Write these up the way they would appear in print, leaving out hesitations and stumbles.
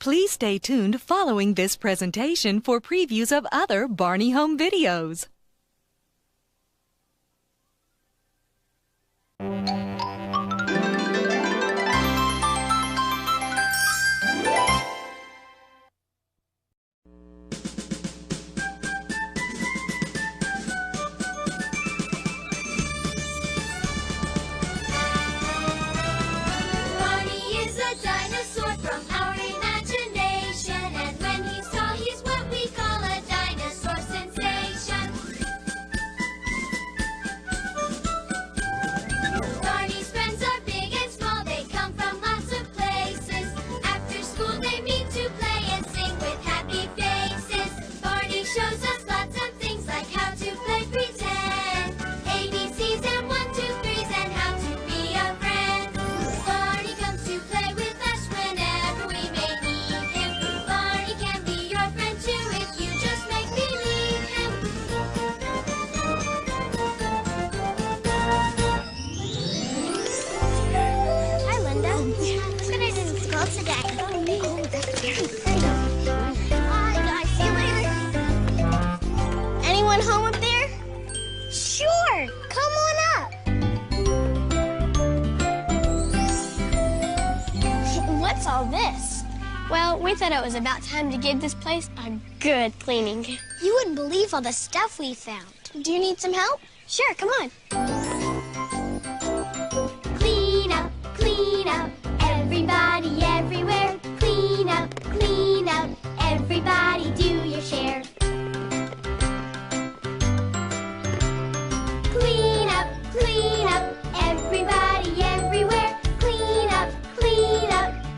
Please stay tuned following this presentation for previews of other Barney home videos. Anyone home up there? Sure, come on up. What's all this? Well, we thought it was about time to give this place a good cleaning. You wouldn't believe all the stuff we found. Do you need some help? Sure, come on. Clean up, everybody everywhere. Clean up, everybody do your share. Clean up, everybody everywhere. Clean up,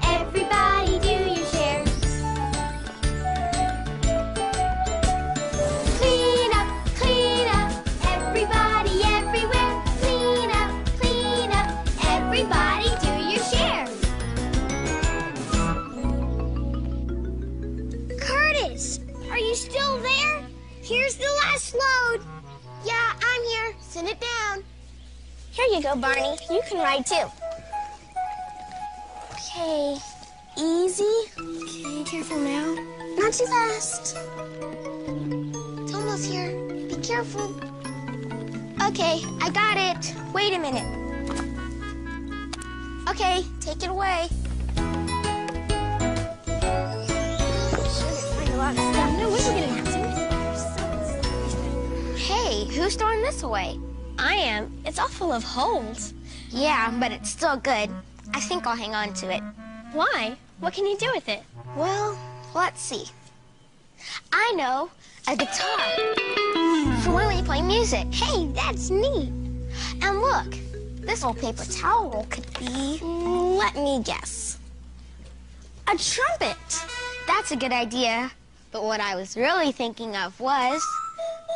everybody do your share. Clean up, everybody everywhere. Clean up, everybody do your share. Curtis, are you still there? Here's the last load. Yeah, I'm here. Send it down. Here you go, Barney. You can ride too. Okay, easy. Okay, careful now. Not too fast. It's almost here. Be careful. Okay, I got it. Wait a minute. Okay, take it away. Find a lot of stuff. No way we're gonna have to. Hey, who's throwing this away? I am. It's all full of holes. Yeah, but it's still good. I think I'll hang on to it. Why? What can you do with it? Well, let's see. I know, a guitar. For when we play music. Hey, that's neat. And look, this old paper towel roll could be, let me guess, a trumpet. That's a good idea. But what I was really thinking of was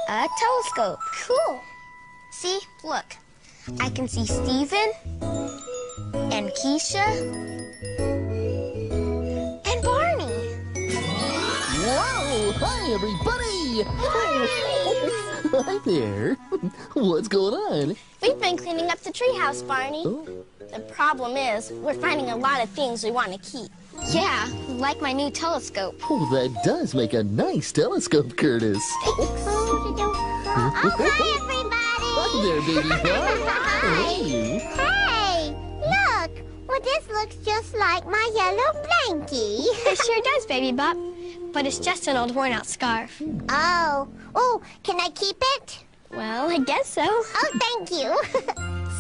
a telescope. Cool. See, look. I can see Stephen and Keisha and Barney. Wow! Hi, everybody! Hi there. What's going on? We've been cleaning up the treehouse, Barney. Oh. The problem is, we're finding a lot of things we want to keep. Yeah, like my new telescope. Oh, that does make a nice telescope, Curtis. Oh, hi, everybody! Hi there, baby bug. Hi. Hey. Hey, look. Well, this looks just like my yellow blankie. It sure does, baby Bop. But it's just an old worn-out scarf. Oh, can I keep it? Well, I guess so. Oh, thank you.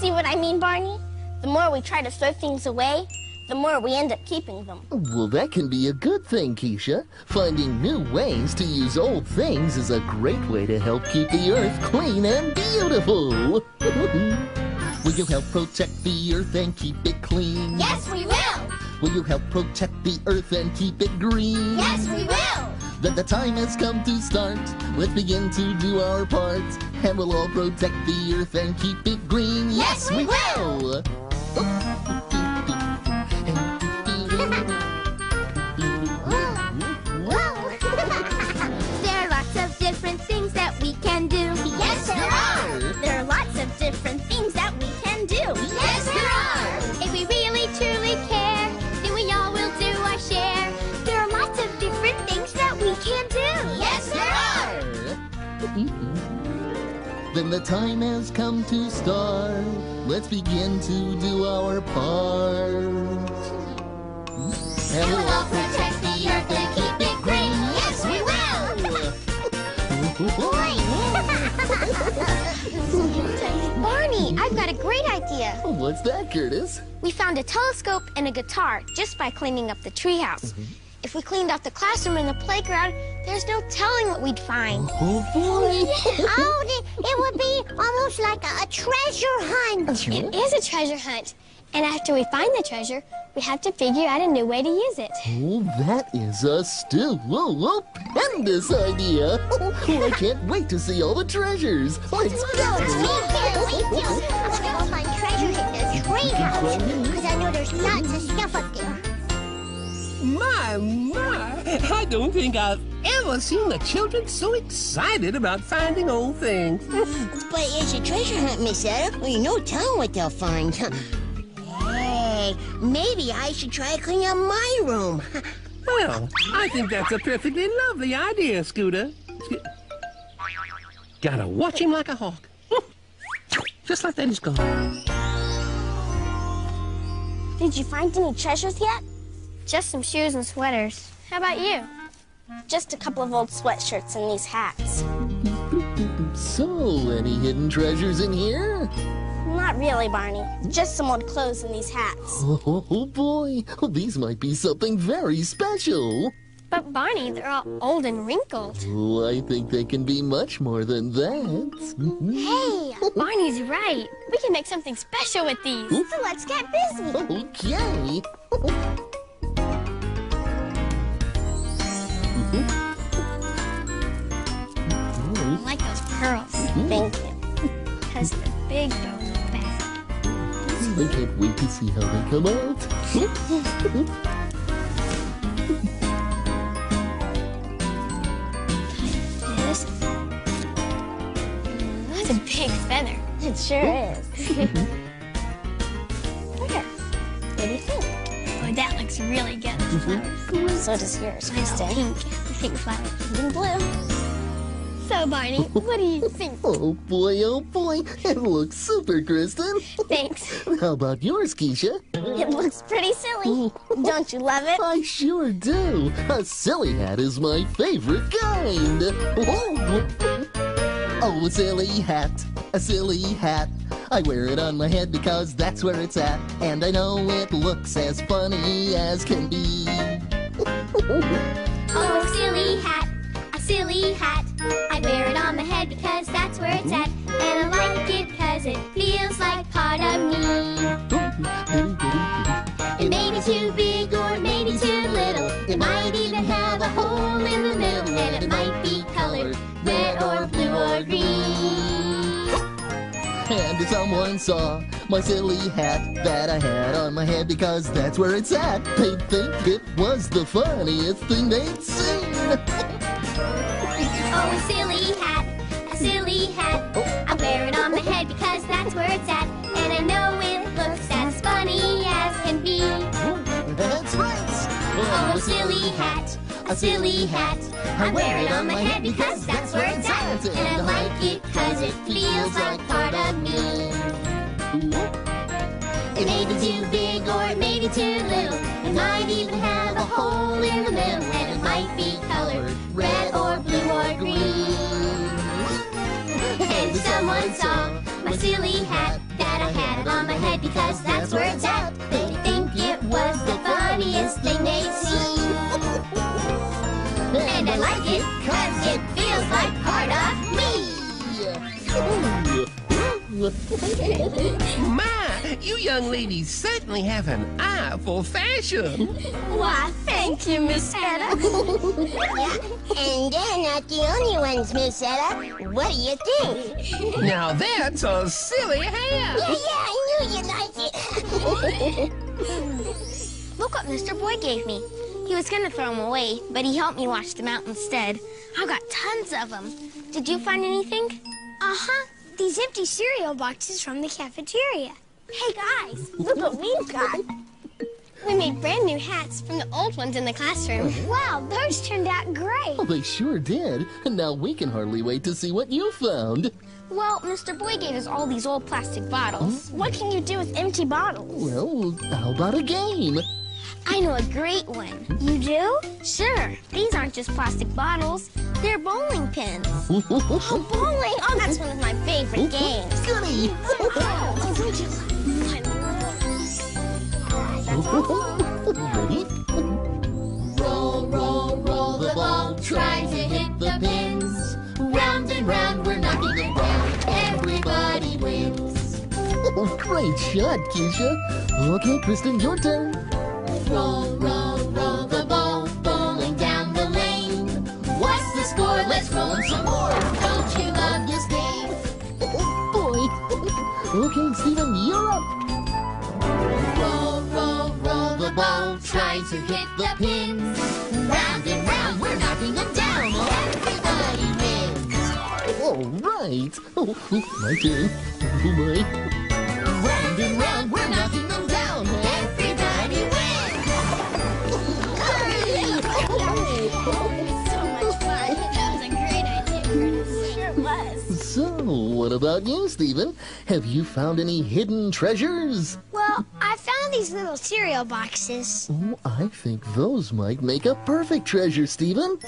See what I mean, Barney? The more we try to throw things away, the more we end up keeping them. Well, that can be a good thing, Keisha. Finding new ways to use old things is a great way to help keep the earth clean and beautiful. Will you help protect the earth and keep it clean? Yes, we will. Will you help protect the earth and keep it green? Yes, we will. Then the time has come to start. Let's begin to do our part, and we'll all protect the earth and keep it green. Yes, we will. There are lots of different things that we can do. Yes, there are. There are lots of different things that we can do. Yes, there are. If we really truly care, then we all will do our share. There are Then the time has come to start. Let's begin to do our part. And we'll all protect the earth and keep it green. Yes, we will! Barney, I've got a great idea. What's that, Curtis? We found a telescope and a guitar just by cleaning up the treehouse. If we cleaned up the classroom and the playground, there's no telling what we'd find. Oh, boy! Oh, it would be almost like a treasure hunt. It is a treasure hunt. And after we find the treasure, we have to figure out a new way to use it. Oh, that is a stupendous idea. Oh, I can't wait to see all the treasures. Let's go. Me too. I'm gonna go find treasure in the treehouse because I know there's lots of stuff up there. My, I don't think I've ever seen the children so excited about finding old things. But it's a treasure hunt, Miss Etta. Well, no telling what they'll find. Hey, maybe I should try cleaning up my room. Well, I think that's a perfectly lovely idea, Scooter. Gotta watch him like a hawk. Just like that he's gone. Did you find any treasures yet? Just some shoes and sweaters. How about you? Just a couple of old sweatshirts and these hats. So, any hidden treasures in here? Not really, Barney. Just some old clothes and these hats. Oh, boy. These might be something very special. But Barney, they're all old and wrinkled. Oh, I think they can be much more than that. Hey, Barney's right. We can make something special with these. So let's get busy. Okay. I like those pearls. Thank you. Has the big bow in the back. I can't wait to see how they come out. This. That's a big feather. It sure is. Where? What do you think? Oh, that looks really good with flowers. So does yours, I know, Kristen. pink flowers. And blue. So, Barney, what do you think? Oh, boy, it looks super, Kristen. Thanks. How about yours, Keisha? It looks pretty silly. Don't you love it? I sure do. A silly hat is my favorite kind. Oh, a silly hat, a silly hat. I wear it on my head because that's where it's at. And I know it looks as funny as can be. Oh, a silly hat, a silly hat. I wear it on my head because that's where it's at. And I like it because it feels like part of me. It may be too big or it may be too little. It might even have a hole in the middle. And it might be colored red or blue or green. And if someone saw my silly hat that I had on my head because that's where it's at, they'd think it was the funniest thing they'd seen. Oh, a silly hat, a silly hat. I wear it on my head because that's where it's at. And I know it looks as funny as can be. That's right. Oh, a silly hat, a silly hat. I wear it on my head because that's where it's at. And I like it because it feels like part of me. It may be too big or it may be too little. It might even have a hole in the middle. And it might be colored red or blue or green. And if someone saw my silly hat that I had on my head because that's where it's at, they'd think it was the funniest thing they'd seen. And I like it because it feels like part of me. My, you young ladies certainly have an eye for fashion. Why, thank you, Miss Etta. Yeah, and they're not the only ones, Miss Etta. What do you think? Now that's a silly hat. Yeah, I knew you'd like it. Look what Mr. Boy gave me. He was gonna throw them away, but he helped me wash them out instead. I got tons of them. Did you find anything? Uh-huh. These empty cereal boxes from the cafeteria. Hey, guys, look what we've got. We made brand new hats from the old ones in the classroom. Wow, those turned out great. Oh, they sure did. And now we can hardly wait to see what you found. Well, Mr. Boy gave us all these old plastic bottles. What can you do with empty bottles? Well, how about a game? I know a great one. You do? Sure, these aren't just plastic bottles. They're bowling pins. Oh, bowling. Oh, that's one of my favorite games. Goody! Ready? Roll, roll, roll the ball, try to hit the pins. Round and round, we're knocking them down. Everybody wins. Oh, great shot, Keisha. Okay, Kristen, your turn. Roll, roll, roll the ball, bowling down the lane. What's the score? Let's roll 'em some more. Don't you love this game? Oh, boy. Okay, Stephen, you're up. Roll, roll, roll the ball, try to hit the pins. Round and round, we're knocking them down. Everybody wins. All right. Oh, my turn. Oh, my. Round and round, we're knocking them down. Everybody wins. So much fun. That was a great idea, Curtis. Sure was. So, what about you, Stephen? Have you found any hidden treasures? Well, I found these little cereal boxes. Oh, I think those might make a perfect treasure, Stephen.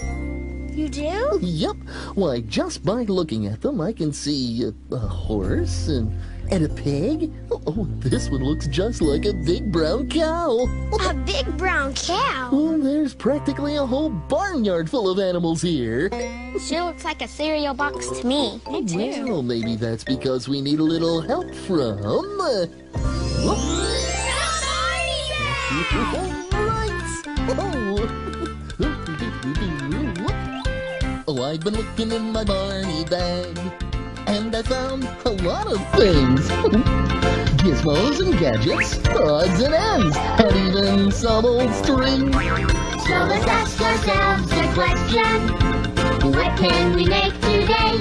You do? Yep. Why, just by looking at them, I can see a horse and a pig. Oh, this one looks just like a big brown cow. A big brown cow. Oh, there's practically a whole barnyard full of animals here. Sure looks like a cereal box to me. Me too. Well, maybe that's because we need a little help from... Right. Oh, I've been looking in my Barney bag, and I found a lot of things. Gizmos and gadgets, odds and ends, and even some old string. So let's ask ourselves the question, what can we make today?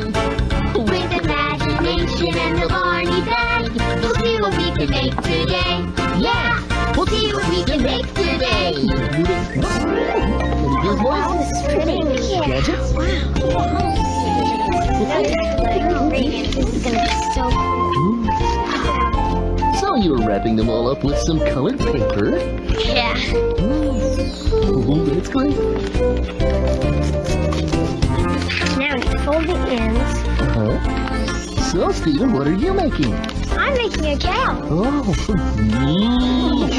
With imagination and the Barney bag, we'll see what we can make today. Yeah, we'll see what we can make today. Wow, this is pretty. Gadgets? This is gonna be so cool. So you were wrapping them all up with some colored paper. Yeah. Oh, that's great. Now we fold the ends. Uh-huh. So, Stephen, what are you making? I'm making a cow. Oh, neat.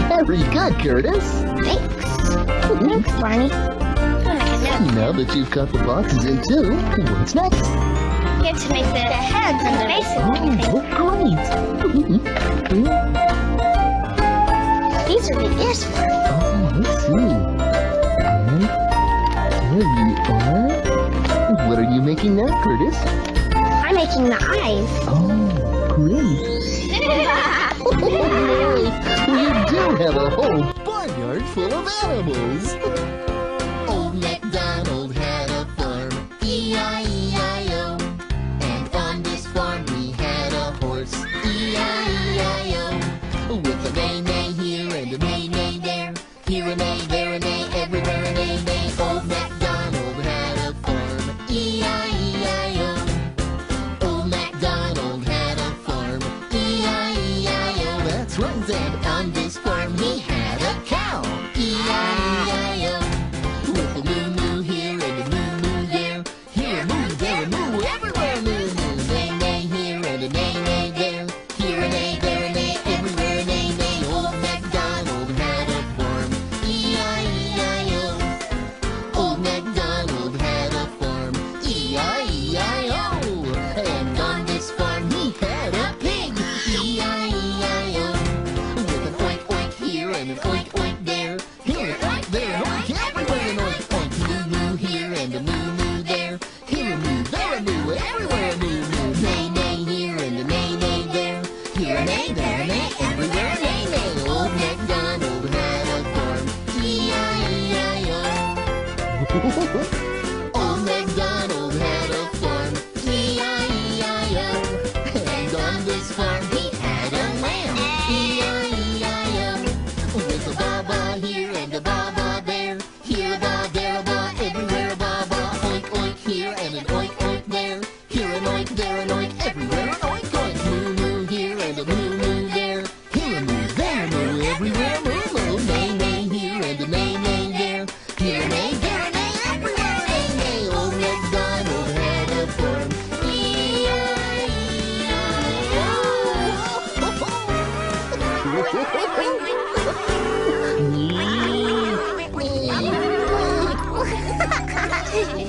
Very good, Curtis. Thanks. Thanks, Barney. Now that you've got the boxes in too, what's next? Get to make the heads and the faces and everything. Oh, great. These are the ears for it. Oh, let's see. And there you are. What are you making now, Curtis? I'm making the eyes. Oh, great. You do have a whole barnyard full of animals. Old MacDonald had a farm, E-I-E-I-O. And on this farm we had a horse, E-I-E-I-O. With a neigh-neigh here and a neigh-neigh there, here a neigh, there a neigh, everywhere a neigh-neigh. Old MacDonald had a farm, E-I-E-I-O. Old MacDonald had a farm, E-I-E-I-O. That's right. And on this farm he had a cow, E-I-E-I-O. You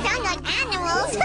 sound like animals.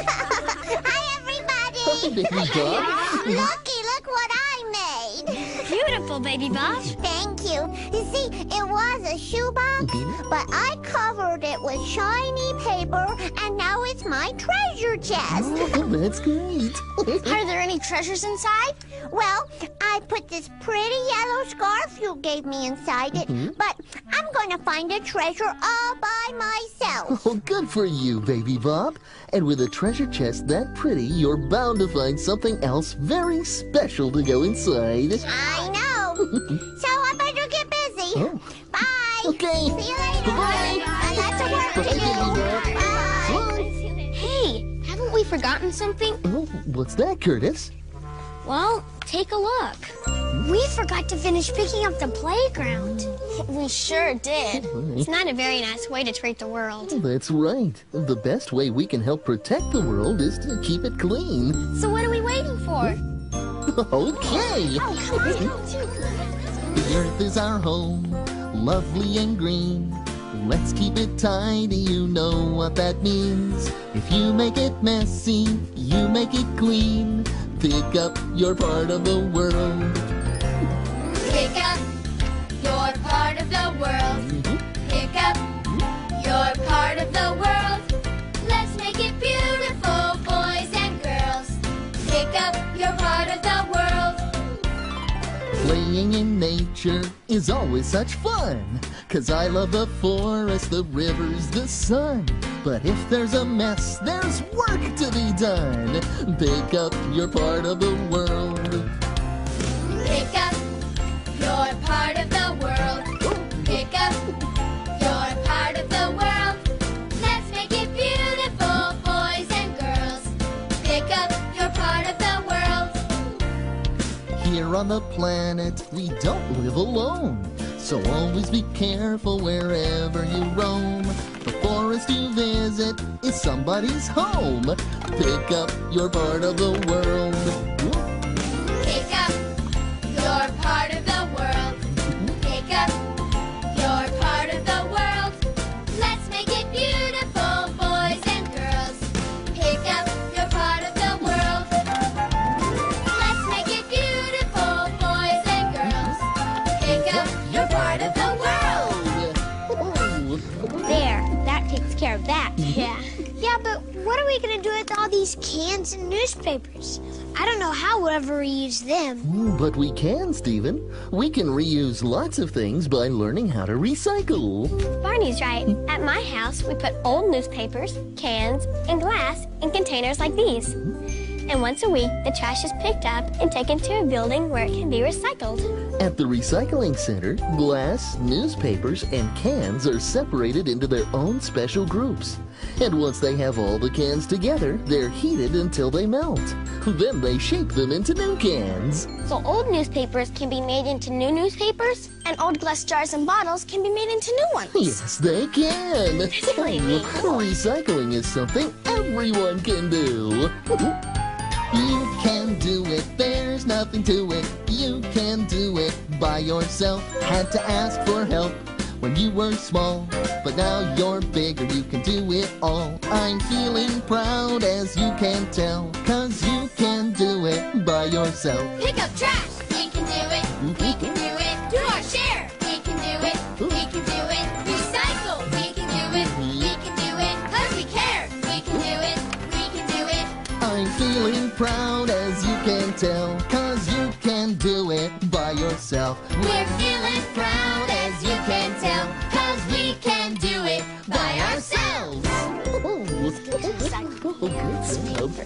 Hi, everybody. Baby Bob. Looky, look what I made. Beautiful, Baby Bob. Thank you. You see, it was a shoebox, but I covered it with shiny paper, and now it's my treasure chest. Oh, that's great. Are there any treasures inside? Well, I put this pretty yellow scarf you gave me inside it, but I'm going to find a treasure all by myself. Oh, good for you, Baby Bob. And with a treasure chest that pretty, you're bound to find something else very special to go inside. I know. So I better get busy. Oh. Bye. Okay. See you later. Bye-bye. Lots of work to Bye, do. Baby Bob. Bye. Hey, haven't we forgotten something? Oh, what's that, Curtis? Well, take a look. We forgot to finish picking up the playground. We sure did. It's not a very nice way to treat the world. That's right. The best way we can help protect the world is to keep it clean. So what are we waiting for? Okay. Oh, come on. The earth is our home, lovely and green. Let's keep it tidy, you know what that means. If you make it messy, you make it clean. Pick up your part of the world. Pick up your part of the world. Pick up your part of the world. Let's make it beautiful, boys and girls. Pick up your part of the world. Playing in nature is always such fun. 'Cause I love the forest, the rivers, the sun. But if there's a mess, there's work to be done. Pick up your part of the world. Pick up your part of the world. Pick up your part of the world. Let's make it beautiful, boys and girls. Pick up your part of the world. Here on the planet, we don't live alone. So always be careful wherever you roam. The forest you visit is somebody's home. Pick up your part of the world. Pick up your part of the world. Pick up your part of the world. Let's make it beautiful, boys and girls. Pick up your part of the world. Let's make it beautiful, boys and girls. Pick up your part of the world. There, that takes care of that. Yeah. Yeah, but what are we going to do with all these cans and newspapers? I don't know how we'll ever reuse them. But we can, Stephen. We can reuse lots of things by learning how to recycle. Barney's right. At my house, we put old newspapers, cans, and glass in containers like these. And once a week, the trash is picked up and taken to a building where it can be recycled. At the recycling center, glass, newspapers, and cans are separated into their own special groups. And once they have all the cans together, they're heated until they melt. Then they shape them into new cans. So old newspapers can be made into new newspapers, and old glass jars and bottles can be made into new ones. Yes, they can. That's really neat. Recycling is something everyone can do. You can do it, there's nothing to it. You can do it by yourself. Had to ask for help when you were small, but now you're bigger, you can do it all. I'm feeling proud, as you can tell, 'cause you can do it by yourself. Pick up trash. We can do it. We can do it. Do our share. We can do it. We can do it. Recycle. We can do it. We can do it. 'Cause we care. We can do it. We can do it. I'm feeling proud, as you can tell, 'cause you can do it by yourself. We're feeling proud, as you can tell, 'cause we can do it by ourselves. Good stuff.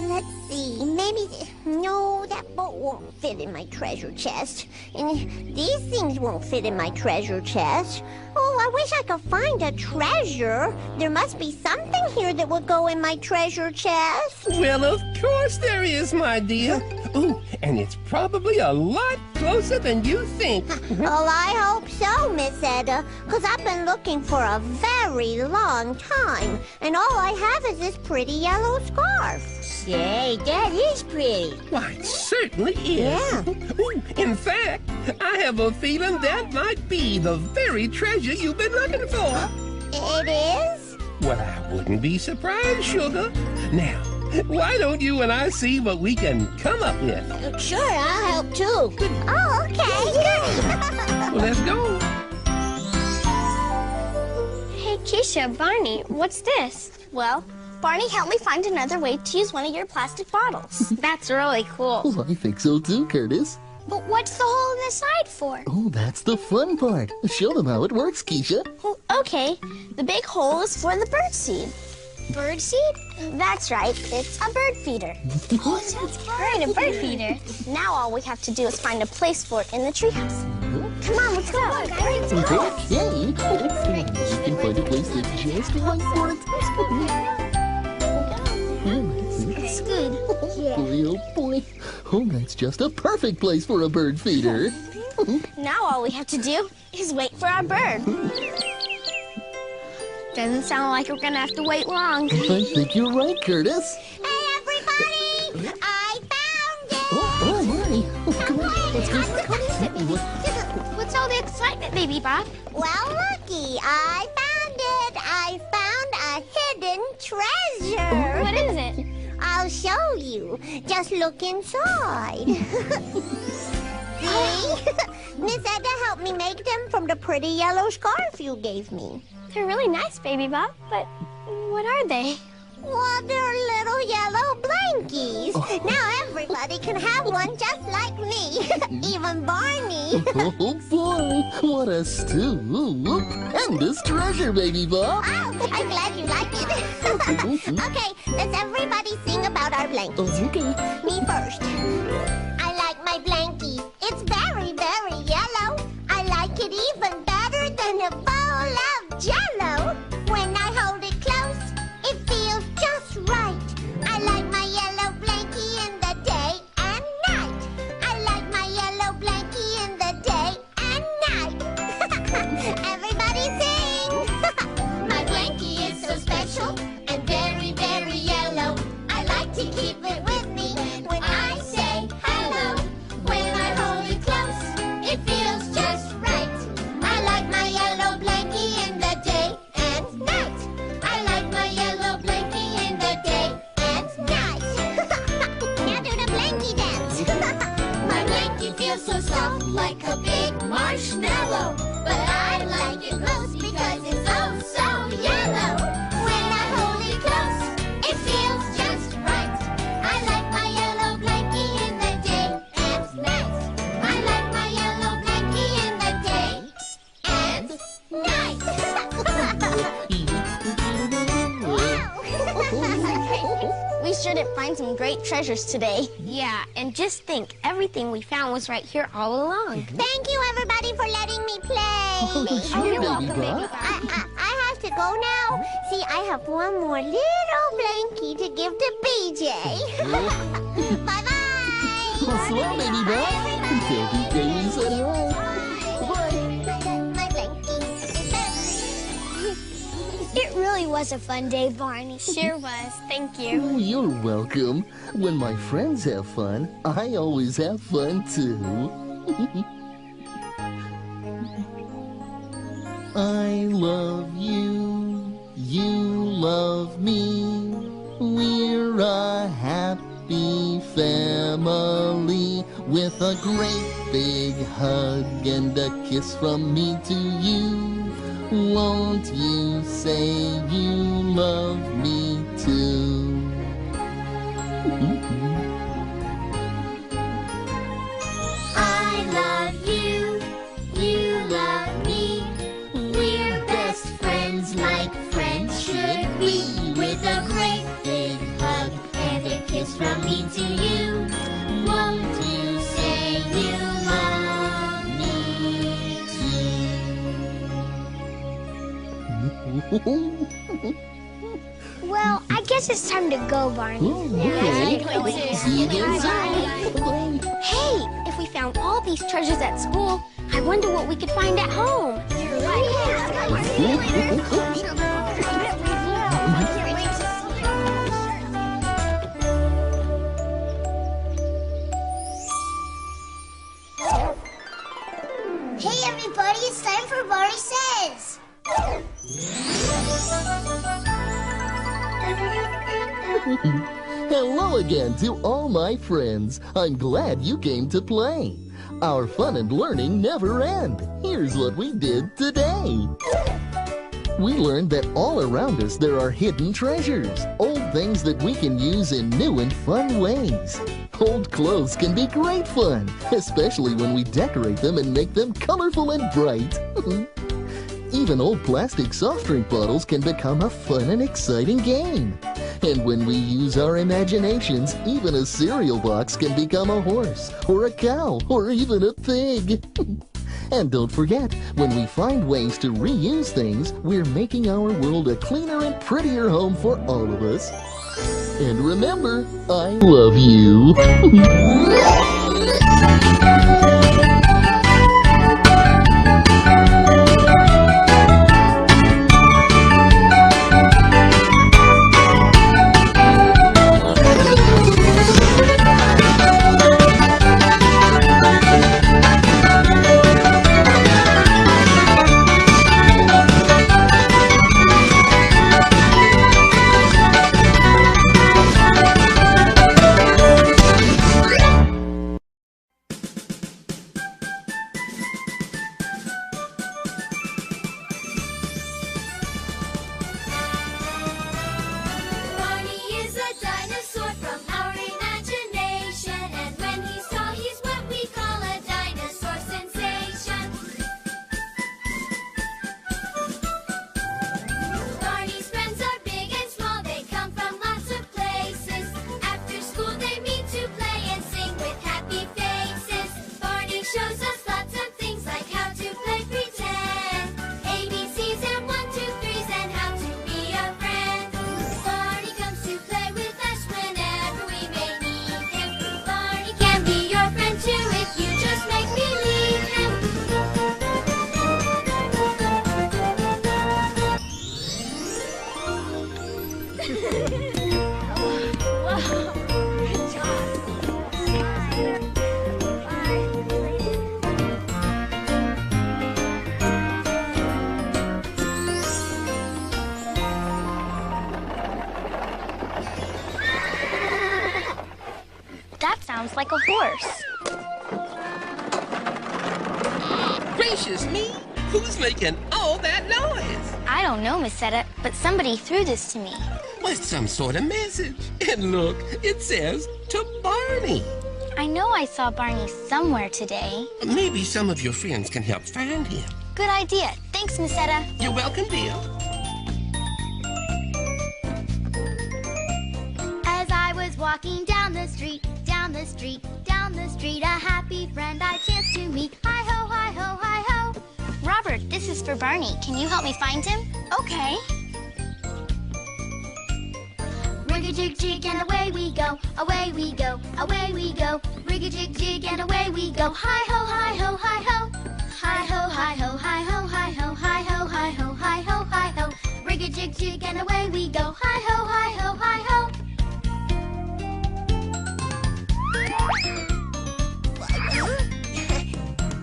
Let's see. Maybe. No, that boat won't fit in my treasure chest. And these things won't fit in my treasure chest. Oh, I wish I could find a treasure. There must be something here that would go in my treasure chest. Well, of course there is, my dear. Ooh, and it's probably a lot closer than you think. Well, I hope so, Miss Edda, because I've been looking for a very long time, and all I have is this pretty yellow scarf. Say, that is pretty. Why, it certainly is. Yeah. Ooh, in fact, I have a feeling that might be the very treasure you've been looking for. It is? Well, I wouldn't be surprised, Sugar. Now, why don't you and I see what we can come up with? Sure, I'll help too. Oh, okay. Well, let's go. Hey, Keisha, Barney, what's this? Well, Barney helped me find another way to use one of your plastic bottles. That's really cool. Oh, I think so too, Curtis. But what's the hole in the side for? Oh, that's the fun part. Show them how it works, Keisha. Oh, okay. The big hole is for the bird seed. Bird seed? That's right. It's a bird feeder. Oh, sounds great, a bird feeder. Now all we have to do is find a place for it in the treehouse. Come on, let's go. Okay. You can find a place that's just right for it. It's good. Boy, oh boy. Oh, that's just a perfect place for a bird feeder. Now all we have to do is wait for our bird. Doesn't sound like we're gonna have to wait long. I think you're right, Curtis. Hey, everybody! I found it! Oh, Barney. Oh, come on, let's go. What's all the excitement, Baby Bob? Well, looky, I found it. I found a hidden treasure. What is it? I'll show you. Just look inside. See? Miss Edna helped me make them from the pretty yellow scarf you gave me. They're really nice, Baby Bob, but what are they? Well, they're little yellow blankies. Now everybody can have one just like me. Even Barney. Oh, boy. What a stupendous treasure, Baby Bob. Oh, I'm glad you like it. Okay, let's everybody sing about our blankets. Okay. Me first. I like my blankie. It's very, very yellow. I like it even better than a bowl of Jell-O. When I hold it close, it feels just right. I like my yellow blankie in the day and night. I like my yellow blankie in the day and night. Everybody sing! My blankie is so special and very, very yellow. I like to keep it with me when I say hello. When I hold it close, it feels just right. I like my yellow blankie in the day and night. I like my yellow blankie in the day and night. Now do the blankie dance. My blankie feels so soft like a big marshmallow. But I like it most because it's oh so yellow. When I hold it close, it feels just right. I like my yellow blankie in the day and night. I like my yellow blankie in the day and night. We sure did find some great treasures today. Yeah, and just think, everything we found was right here all along. Thank you, everybody, for letting me play. Sure, you're Baby welcome, Bob. Baby Bob. I have to go now. See, I have one more little blankie to give to BJ. Bye-bye. Swell, Baby Bob. Tell BJ we said hi. My blankie. It really was a fun day, Barney. Sure was. Thank you. Oh, you're welcome. When my friends have fun, I always have fun too. I love you, you love me. We're a happy family with a great big hug and a kiss from me to you. Won't you say you love me too? I love you, you love me. We're best friends like friends should be. With a great big hug and a kiss from me to you. Won't you say you love me Well, I guess it's time to go, Barney. See you again soon. Hey, if we found all these treasures at school, I wonder what we could find at home. Hello again to all my friends. I'm glad you came to play. Our fun and learning never end. Here's what we did today. We learned that all around us there are hidden treasures, old things that we can use in new and fun ways. Old clothes can be great fun, especially when we decorate them and make them colorful and bright. Even old plastic soft drink bottles can become a fun and exciting game. And when we use our imaginations, even a cereal box can become a horse, or a cow, or even a pig. And don't forget, when we find ways to reuse things, we're making our world a cleaner and prettier home for all of us. And remember, I love you. That sounds like a horse. Gracious me! Who's making all that noise? I don't know, Miss Seta, but somebody threw this to me. What's some sort of message? And look, it says, to Barney. I know I saw Barney somewhere today. Maybe some of your friends can help find him. Good idea. Thanks, Miss Seta. You're welcome, dear. As I was walking down the street, a happy friend I chanced to meet. Hi-ho, hi-ho, hi-ho. Robert, this is for Barney. Can you help me find him? Okay. Rig-a-jig-jig and away we go, away we go, away we go. Rig-a-jig-jig and away we go. Hi-ho, hi-ho, hi-ho. Hi-ho, hi-ho, hi-ho, hi-ho, hi-ho, hi-ho, hi-ho, hi-ho. Rig-a-jig-jig and away we go. Hi-ho, hi-ho, hi-ho.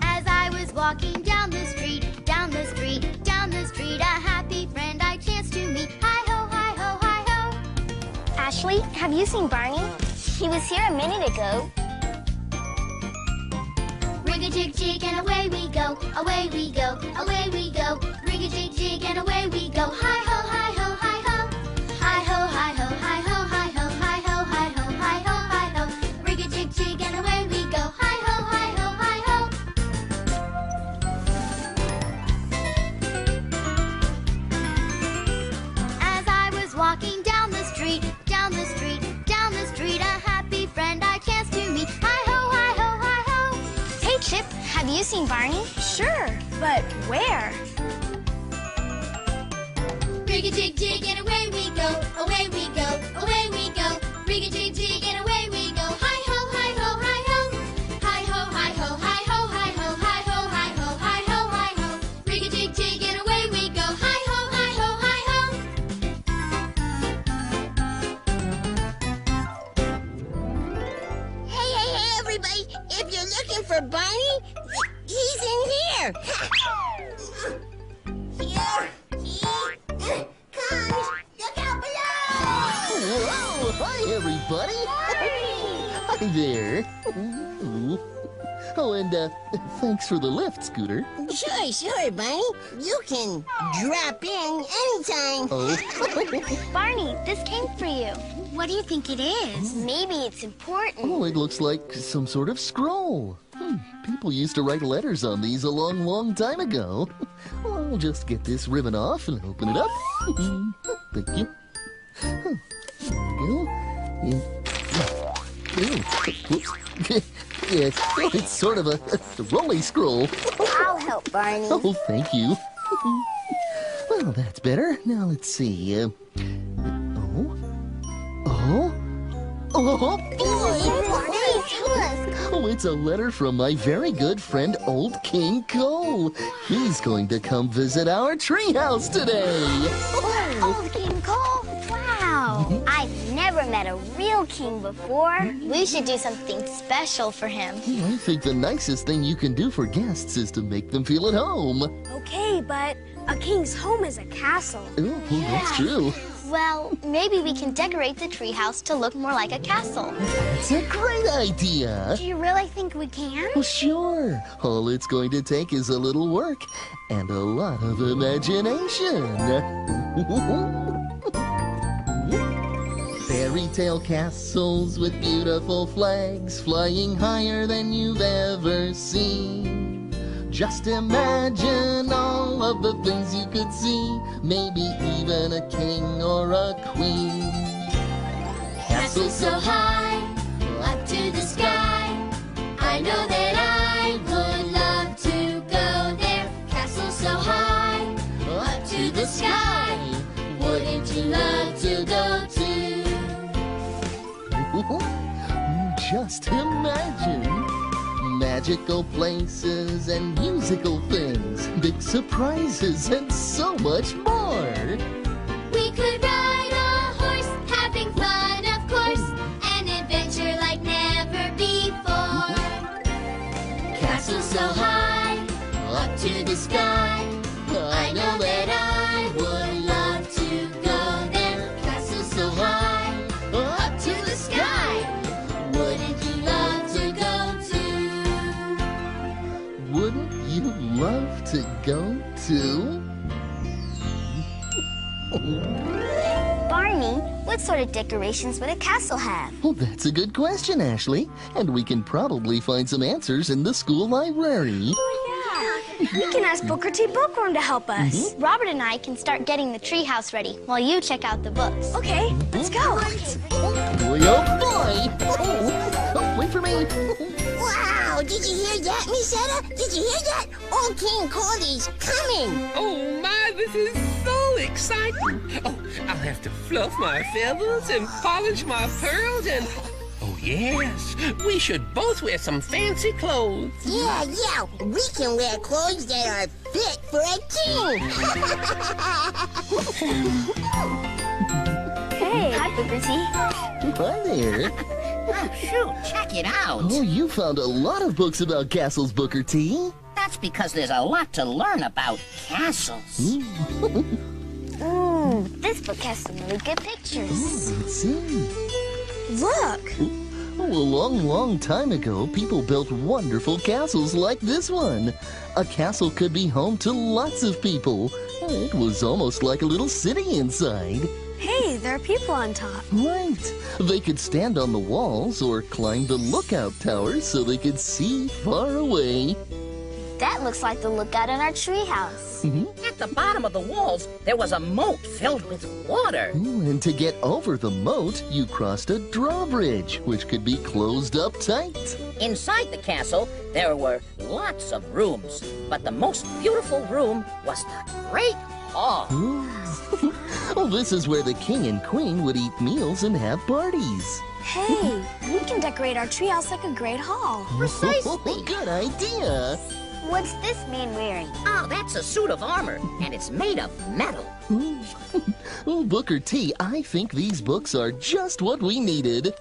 As I was walking down the street, a happy friend I chanced to meet. Hi-ho, hi-ho, hi-ho. Ashley, have you seen Barney? He was here a minute ago. Rig-a-jig-jig and away we go, away we go, away we go. Rig-a-jig-jig and away we go. Hi-ho, hi-ho, hi-ho. Hi-ho, hi-ho, hi-ho, hi-ho, hi-ho, hi-ho, hi-ho, hi-ho. Rig-a-jig-jig and away we go. Hi-ho, hi-ho, hi-ho. As I was walking down the street, a happy friend I chanced to meet. Hi-ho, hi-ho, hi-ho. Hey, Chip, have you seen Barney? Sure, but where? Rig-a-jig-jig and away we go, away we go, away we go. Rig-a-jig-jig and away we go. Hi-ho, hi-ho, hi-ho. Hi-ho, hi-ho, hi-ho, hi-ho, hi-ho, hi-ho, hi-ho, hi-ho. Rig-a-jig-jig and away we go. Hi-ho, hi-ho, hi-ho. Hey, hey, hey, everybody! If you're looking for Barney, he's in here! Here he comes! Look out below! Whoa! everybody. Hi there. Ooh. Oh, and thanks for the lift, Scooter. Sure, Barney. You can drop in anytime. Oh. Barney, this came for you. What do you think it is? Maybe it's important. Oh, it looks like some sort of scroll. People used to write letters on these a long, long time ago. I'll just get this ribbon off and open it up. Thank you. There we go. Whoops. Yeah, it's sort of a rolly scroll. I'll help, Barney. Oh, thank you. Well, that's better. Now, let's see. Oh, it's a letter from my very good friend, Old King Cole. He's going to come visit our treehouse today. Old King Cole? Wow. I've never met a real king before. We should do something special for him. I think the nicest thing you can do for guests is to make them feel at home. Okay, but a king's home is a castle. Oh, that's true. Well, maybe we can decorate the treehouse to look more like a castle. That's a great idea. Do you really think we can? Well, sure. All it's going to take is a little work and a lot of imagination. Fairy tale castles with beautiful flags flying higher than you've ever seen. Just imagine all of the things you could see, maybe even a king or a queen. Castle so high, up to the sky, I know that I would love to go there. Castle so high, up to the sky, wouldn't you love to go too? Just imagine. Magical places and musical things, big surprises and so much more. We could ride a horse, having fun, of course, an adventure like never before. Castle so high, up to the sky, I know that I would love to go there. Castle so high, up to the sky, wouldn't you love to go too? Wouldn't you love to go too? Barney, what sort of decorations would a castle have? Well, that's a good question, Ashley. And we can probably find some answers in the school library. We can ask Booker T. Bookworm to help us. Robert and I can start getting the treehouse ready while you check out the books. Okay, let's go. Boy, oh boy! Oh, wait for me! Wow, did you hear that, Miss Etta? Did you hear that? Old King Cole's coming. Oh, my, this is so exciting. Oh, I'll have to fluff my feathers and polish my pearls and... Oh, yes, we should both wear some fancy clothes. Yeah, we can wear clothes that are fit for a king. Hey, hi, Booker T. Hi there. Oh, shoot, check it out. Oh, you found a lot of books about castles, Booker T. That's because there's a lot to learn about castles. This book has some really good pictures. Let's see. Look. Oh, a long, long time ago, people built wonderful castles like this one. A castle could be home to lots of people. It was almost like a little city inside. Hey, there are people on top. Right. They could stand on the walls or climb the lookout towers so they could see far away. That looks like the lookout in our treehouse. At the bottom of the walls, there was a moat filled with water. And to get over the moat, you crossed a drawbridge, which could be closed up tight. Inside the castle, there were lots of rooms, but the most beautiful room was the Great Hall. Well, this is where the king and queen would eat meals and have parties. Hey, we can decorate our treehouse like a great hall. Precisely. Good idea. What's this man wearing? Oh, that's a suit of armor, and it's made of metal. Oh, Booker T, I think these books are just what we needed.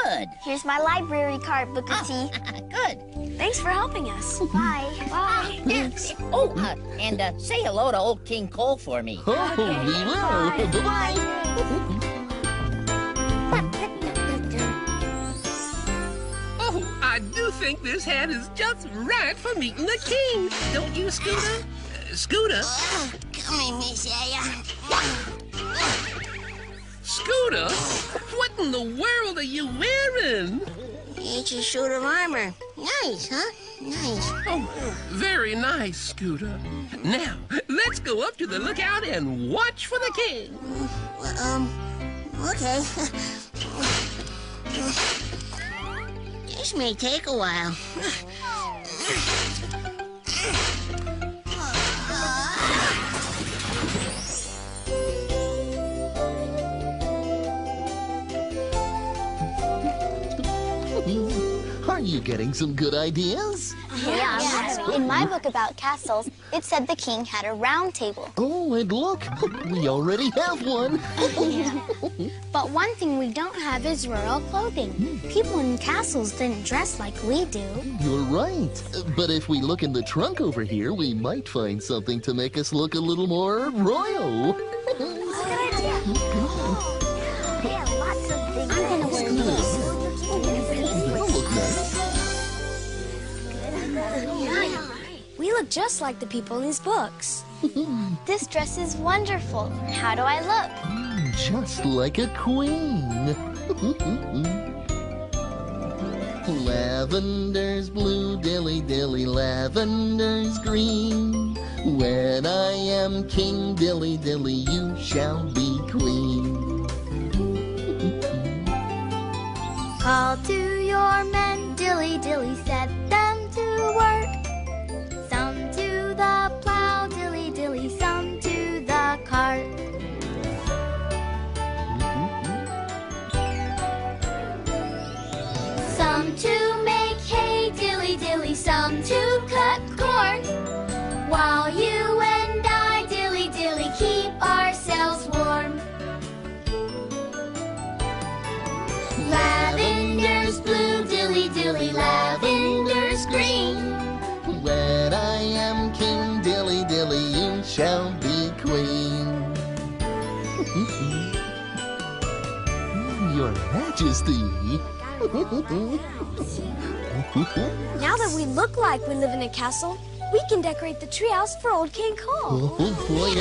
Good. Here's my library card, Booker T. Good. Thanks for helping us. Bye. Bye. Thanks. Oh, and say hello to Old King Cole for me. Oh, we will. Bye-bye. do think this hat is just right for meeting the king. Don't you, Scooter? Scooter? Come in, Miss Aya. Scooter? What in the world are you wearing? It's a suit of armor. Nice, huh? Nice. Oh, very nice, Scooter. Now, let's go up to the lookout and watch for the king. Okay. This may take a while. Are you getting some good ideas? Yeah. In my book about castles, it said the king had a round table. Oh, and look, we already have one. But one thing we don't have is royal clothing. People in castles didn't dress like we do. You're right. But if we look in the trunk over here, we might find something to make us look a little more royal. Good idea. Yeah, lots of things. I'm gonna wear this. That'll look nice. We look just like the people in these books. This dress is wonderful. How do I look? Just like a queen. Lavender's blue, dilly dilly, lavender's green. When I am king, dilly dilly, you shall be queen. Call to your men, dilly dilly, set them to work. Some to the plow, dilly dilly, some to the cart. Some to make hay, dilly dilly, some to cut corn. While you and I, dilly dilly, keep ourselves warm. Lavender's blue, dilly dilly, lavender's green. When I am king, dilly dilly, you shall be queen. Your Majesty. Now that we look like we live in a castle, we can decorate the treehouse for Old King Cole. Oh boy,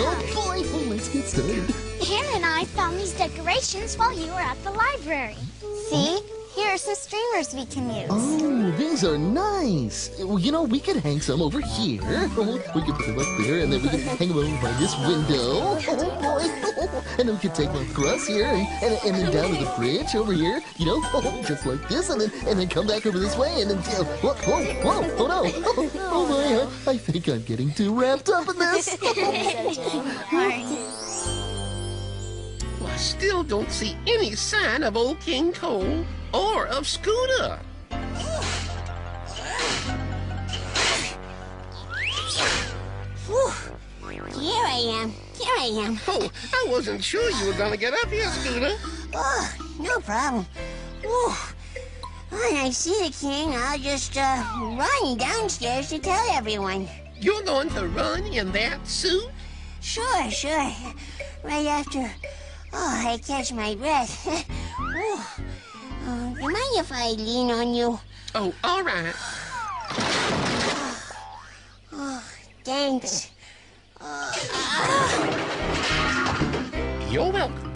let's get started. Hannah and I found these decorations while you were at the library. See? Here are some streamers we can use. Oh, these are nice. Well, you know, we could hang some over here. We could put them up there, and then we could hang them over by this window. Oh, boy. And then we could take them across here, and then down to the fridge over here, you know, just like this, and then come back over this way, and then, whoa, oh no. Oh my, I think I'm getting too wrapped up in this. I still don't see any sign of old King Cole or of Scooter. Whew. Here I am. Oh, I wasn't sure you were gonna get up here, Scooter. Oh, no problem. Whew. When I see the king, I'll just run downstairs to tell everyone. You're going to run in that suit? Sure. Right after, I catch my breath. You mind if I lean on you? Oh, all right. Oh, thanks. You're welcome.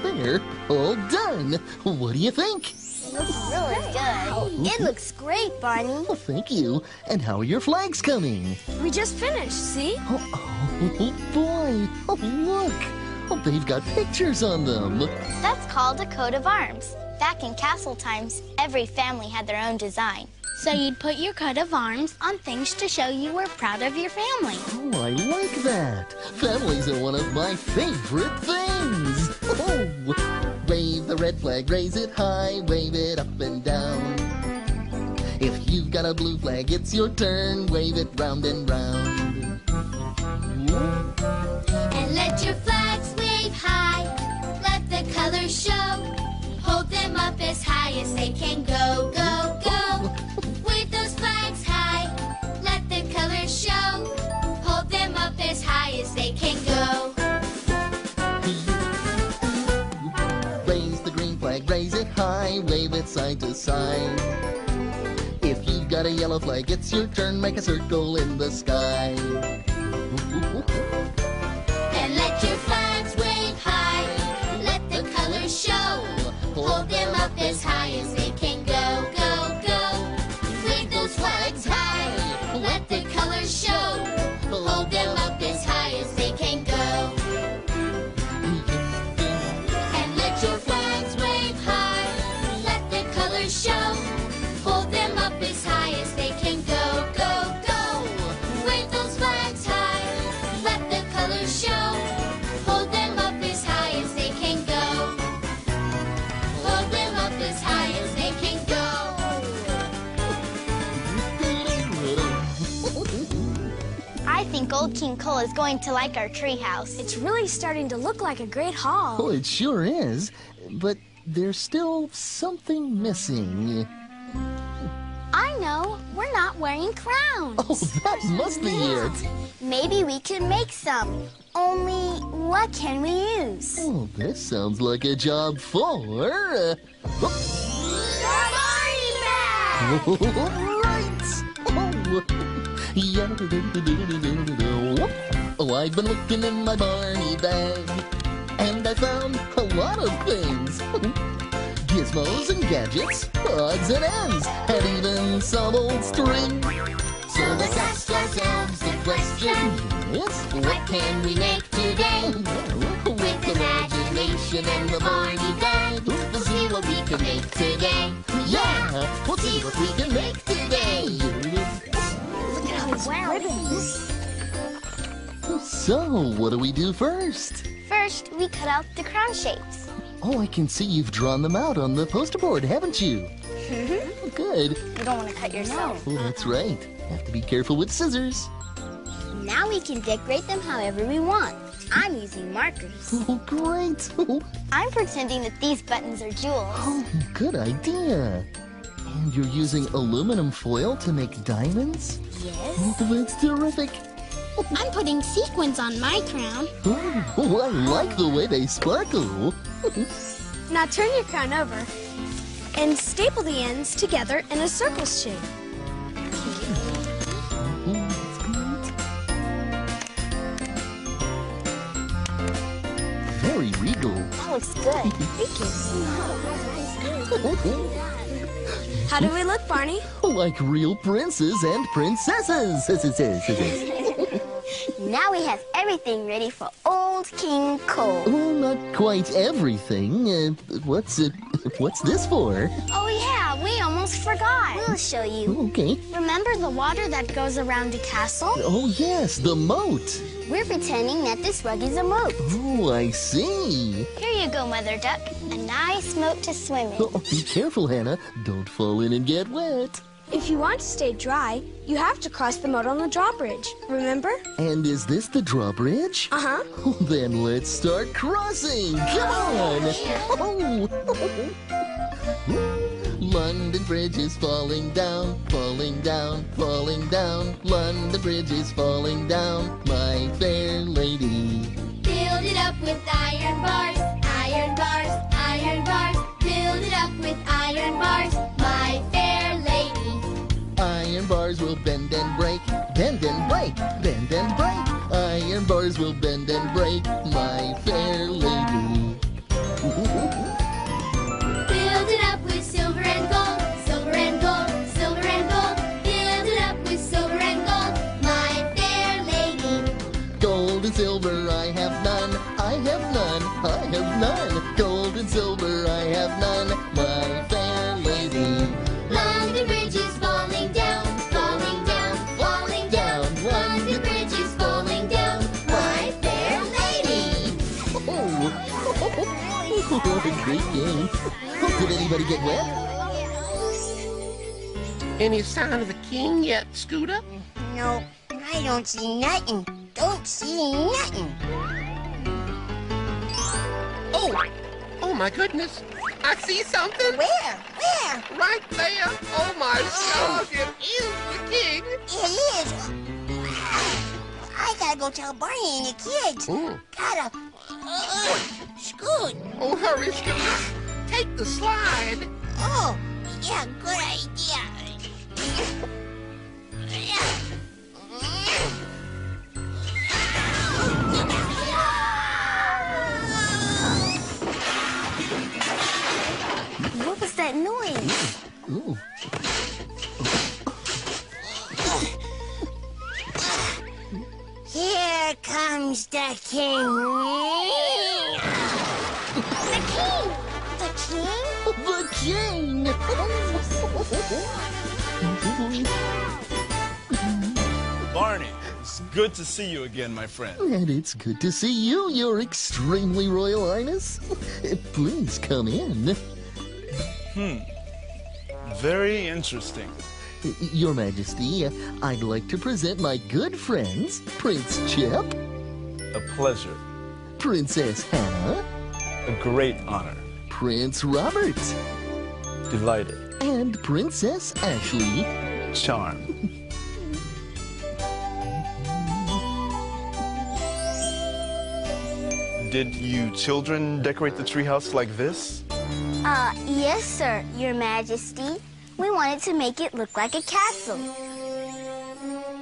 There, all done. What do you think? It looks really good. It looks great, Barney. Well, thank you. And how are your flags coming? We just finished, see? Oh boy. Oh, look. Oh, they've got pictures on them. That's called a coat of arms. Back in castle times, every family had their own design. So you'd put your coat of arms on things to show you were proud of your family. Oh, I like that. Families are one of my favorite things. Oh, wave the red flag, raise it high, wave it up and down. If you've got a blue flag, it's your turn, wave it round and round. And let your flags wave high, let the colors show. Hold them up as high as they can go, go, go. With those flags high, let the colors show. Hold them up as high as they can go. Raise the green flag, raise raise it high, wave it side to side. If you've got a yellow flag, it's your turn, make a circle in the sky. And let your flags wave high, let the colors show. Hold them up as high as they can go, go, go. Wave those flags high, let the colors show. Hold them up as high as they can go. And let your flags wave high, let the colors show. Hold them up as high as they can go, go, go. Wave those flags high, let the colors show. Hold them up as high as they can go. Hold them up as high as they can go. I think old King Cole is going to like our treehouse. It's really starting to look like a great hall. Oh, it sure is. But there's still something missing. I know. We're not wearing crowns. Oh, that must be it. Maybe we can make some. Only, what can we use? Oh, this sounds like a job for... Barney bag! Right! Oh, I've been looking in my Barney bag, and I found a lot of things. Gizmos and gadgets, odds and ends, and even some old string. So let's ask ourselves the question, yes, what can we make today? With imagination and the Barney bag, we'll see what we can make today. Yeah, we'll see what we can make today. Look at all these ribbons. So, what do we do first? First, we cut out the crown shapes. Oh, I can see you've drawn them out on the poster board, haven't you? Mm-hmm. Good. You don't want to cut yourself. Oh, that's right. Have to be careful with scissors. Now we can decorate them however we want. I'm using markers. Oh, great. I'm pretending that these buttons are jewels. Oh, good idea. And you're using aluminum foil to make diamonds? Yes. Oh, that's terrific. I'm putting sequins on my crown. Oh, I like the way they sparkle. Now turn your crown over and staple the ends together in a circle shape. Oh, that's great. Very regal. That looks good. Thank you. How do we look, Barney? Like real princes and princesses. Now we have everything ready for old King Cole. Oh, not quite everything. What's this for? Oh yeah, we almost forgot. We'll show you. Okay. Remember the water that goes around the castle? Oh, yes, the moat. We're pretending that this rug is a moat. Oh, I see. Here you go, Mother Duck. A nice moat to swim in. Oh, be careful, Hannah. Don't fall in and get wet. If you want to stay dry, you have to cross the moat on the drawbridge, remember? And is this the drawbridge? Uh-huh. Oh, then let's start crossing. Come on. Oh. London Bridge is falling down, falling down, falling down. London Bridge is falling down, my fair lady. Build it up with iron bars, iron bars, iron bars. Build it up with iron bars, my fair lady. Iron bars will bend and break, bend and break, bend and break. Iron bars will bend and break, my fair lady. Build it up with silver and gold, silver and gold, silver and gold. Build it up with silver and gold, my fair lady. Gold and silver I have none, I have none, I have none. Gold and silver I have none, my fair lady. London Bridge is falling down, falling down, falling down. London Bridge is falling down, my fair lady. Oh, what a great game. Oh, did anybody get wet? Any sign of the king yet, Scooter? No, I don't see nothing. Don't see nothing. Oh my goodness. I see something. Where? Where? Right there. Oh my gosh, it is the king. It is. I gotta go tell Barney and the kids. Ooh. Gotta. Scoot. Oh, hurry, Scooter. take the slide. Oh, yeah, good idea. What was that noise? Ooh. Here comes the king. The king! The king? The king! Barney, it's good to see you again, my friend. And it's good to see you, Your Extremely Royal Highness. Please come in. Very interesting. Your Majesty, I'd like to present my good friends, Prince Chip, A pleasure. Princess Hannah, A great honor. Prince Robert, Delighted. and Princess Ashley. Charmed. Did you children decorate the treehouse like this? Yes, sir, Your Majesty. We wanted to make it look like a castle.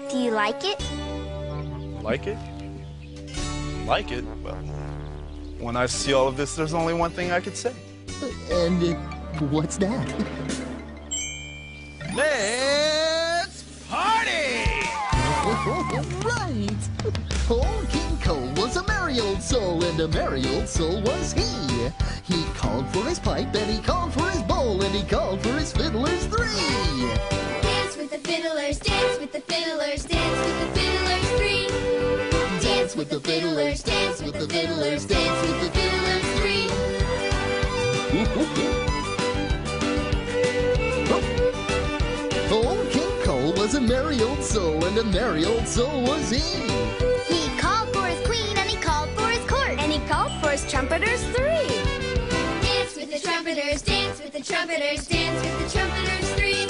Do you like it? Like it? Like it? Well, when I see all of this, there's only one thing I could say. And what's that? Let's party! Right! Old King Cole was a merry old soul, and a merry old soul was he. He called for his pipe, and he called for his bowl, and he called for his fiddlers three. Dance with the fiddlers, dance with the fiddlers, dance with the fiddlers three. Dance with the fiddlers, dance with the fiddlers, dance with the fiddlers three. Old King Cole was a merry old soul, and a merry old soul was he. He called for his queen and he called for his court and he called for his trumpeters three. Dance with the trumpeters, dance with the trumpeters, dance with the trumpeters three.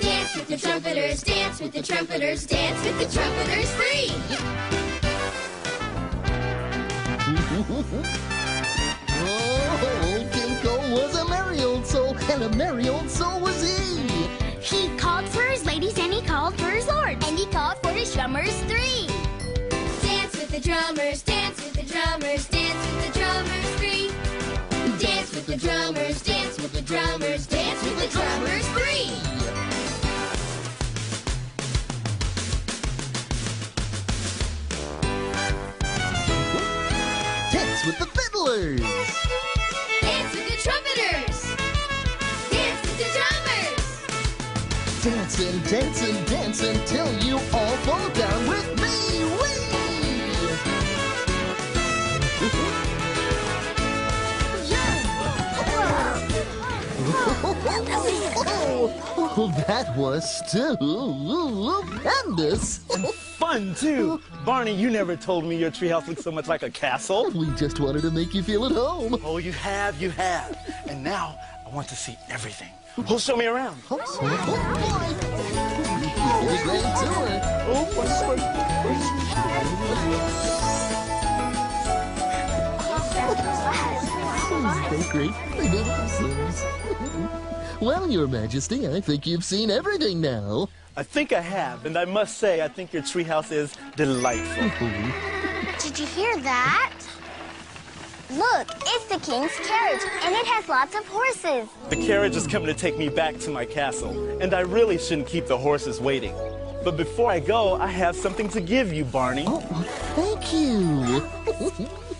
Dance with the trumpeters, dance with the trumpeters, dance with the trumpeters three. Oh, Old King Cole was a merry old soul, and a merry old soul was he. He called for his ladies and he called for his lords and he called for his drummers three. Dance with the drummers, dance with the drummers, dance with the drummers three. Dance with the drummers, dance with the drummers, dance with the drummers three. Dance with the fiddlers. Dance with the trumpeters. Dance with the drummers. Dancing, dancing, dancing till you all fall down with me. Oh, that was stupendous. Fun, too. Barney, you never told me your treehouse looked so much like a castle. We just wanted to make you feel at home. Oh, you have. And now I want to see everything. Who'll show me around? Oh, boy. It's a great tour. They're great. Well, Your Majesty, I think you've seen everything now. I think I have, and I must say, I think your treehouse is delightful. Did you hear that? Look, it's the king's carriage, and it has lots of horses. The carriage is coming to take me back to my castle, and I really shouldn't keep the horses waiting. But before I go, I have something to give you, Barney. Oh, thank you.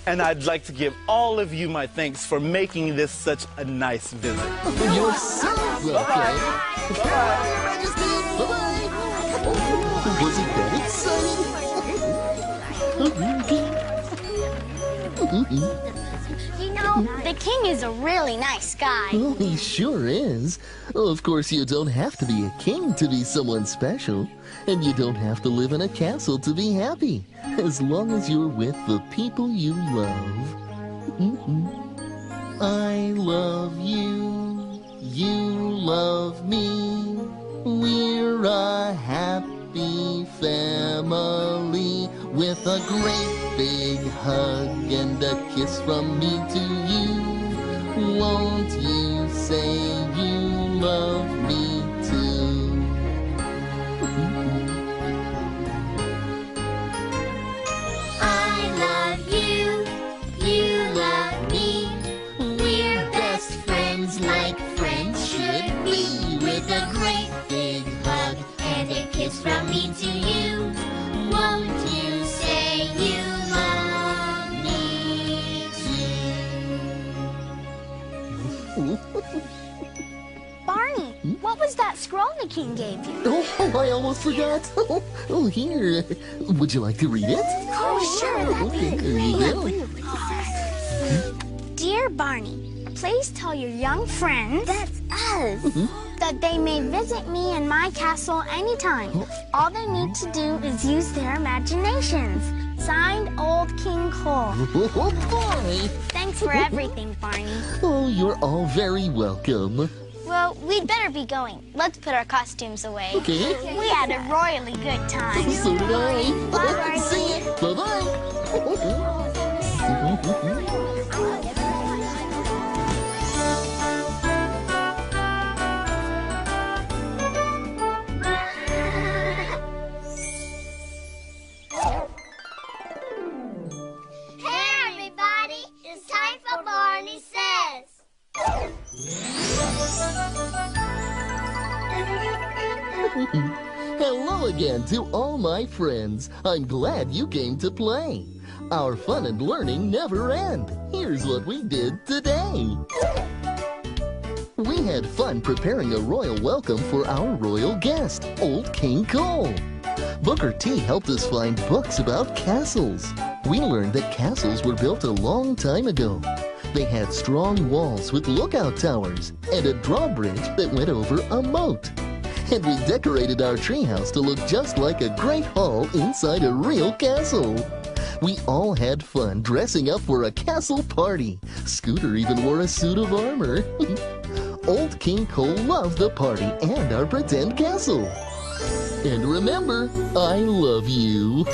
And I'd like to give all of you my thanks for making this such a nice visit. You're so welcome. Bye-bye, Your Majesty. Bye-bye. Was it that exciting? You know, the king is a really nice guy. Oh, he sure is. Of course, you don't have to be a king to be someone special. And you don't have to live in a castle to be happy. As long as you're with the people you love. I love you. You love me. We're a happy family. With a great big hug and a kiss from me to you. Won't you say you love me too? I love you, you love me. We're best friends like friends should be. With a great big hug and a kiss from me to you. Won't you say you love me too? Barney, what was that scroll the king gave you? Oh, I almost forgot. Oh, here. Would you like to read it? Oh, sure. Okay, there you go. Dear Barney, please tell your young friends, that's us, that they may visit me in my castle anytime. All they need to do is use their imaginations. Signed, Old King Cole. Oh, boy. Thanks for everything, Barney. Oh, you're all very welcome. Well, we'd better be going. Let's put our costumes away. Okay. We had a royally good time. So did I. Bye, Barney. See you. Bye-bye. Hey, everybody! It's time for Barney Says. Hello again to all my friends. I'm glad you came to play. Our fun and learning never end. Here's what we did today. We had fun preparing a royal welcome for our royal guest, Old King Cole. Booker T helped us find books about castles. We learned that castles were built a long time ago. They had strong walls with lookout towers and a drawbridge that went over a moat. And we decorated our treehouse to look just like a great hall inside a real castle. We all had fun dressing up for a castle party. Scooter even wore a suit of armor. Old King Cole loved the party and our pretend castle. And remember, I love you.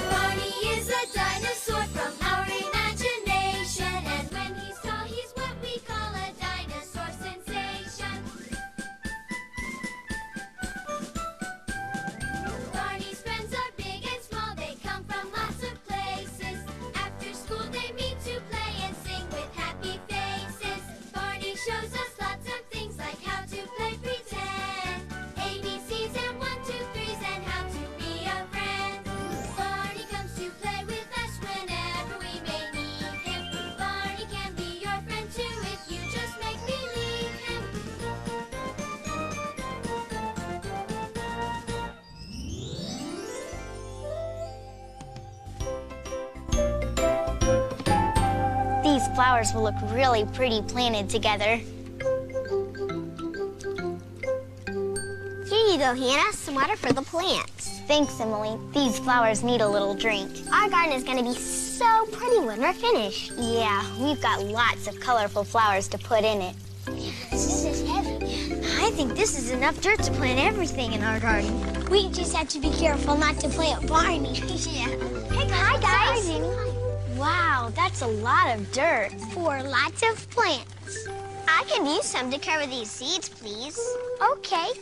Barney is a dinosaur from our imagination, and when he's tall, he's what we call a dinosaur sensation. Barney's friends are big and small, they come from lots of places. After school, they meet to play and sing with happy faces. Barney shows us lots of things like how to play pretend, ABCs and 1, 2, 3s, and how to be a friend. Barney comes to play with us whenever we may need him. Barney can be your friend too if you just make believe him. These flowers will look really pretty planted together. Here you go, Hannah. Some water for the plants. Thanks, Emily. These flowers need a little drink. Our garden is going to be so pretty when we're finished. Yeah, we've got lots of colorful flowers to put in it. This is heavy. I think this is enough dirt to plant everything in our garden. We just have to be careful not to plant Barney. Yeah. Hey, hi, guys. Wow, that's a lot of dirt. For lots of plants. I can use some to cover these seeds, please. Okay.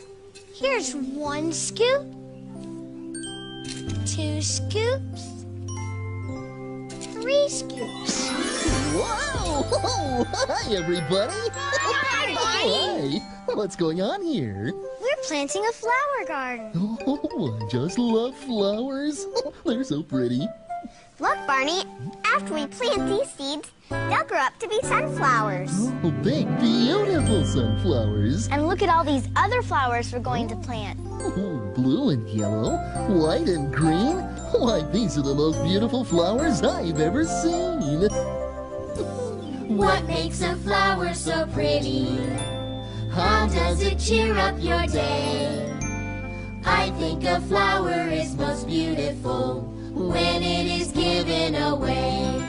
Here's 1 scoop. 2 scoops. 3 scoops. Wow! Oh, hi, everybody! Hi, Hi! What's going on here? We're planting a flower garden. Oh, I just love flowers. They're so pretty. Look, Barney, after we plant these seeds, they'll grow up to be sunflowers. Oh, big, beautiful sunflowers. And look at all these other flowers we're going to plant. Oh, blue and yellow, white and green. Why, these are the most beautiful flowers I've ever seen. What makes a flower so pretty? How does it cheer up your day? I think a flower is most beautiful when it is given away.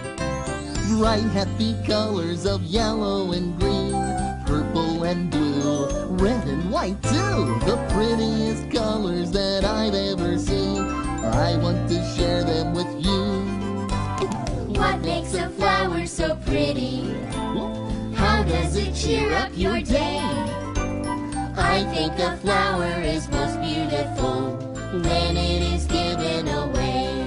Bright, happy colors of yellow and green, purple and blue, red and white too. The prettiest colors that I've ever seen. I want to share them with you. What makes a flower so pretty? How does it cheer up your day? I think a flower is most beautiful when it is given away.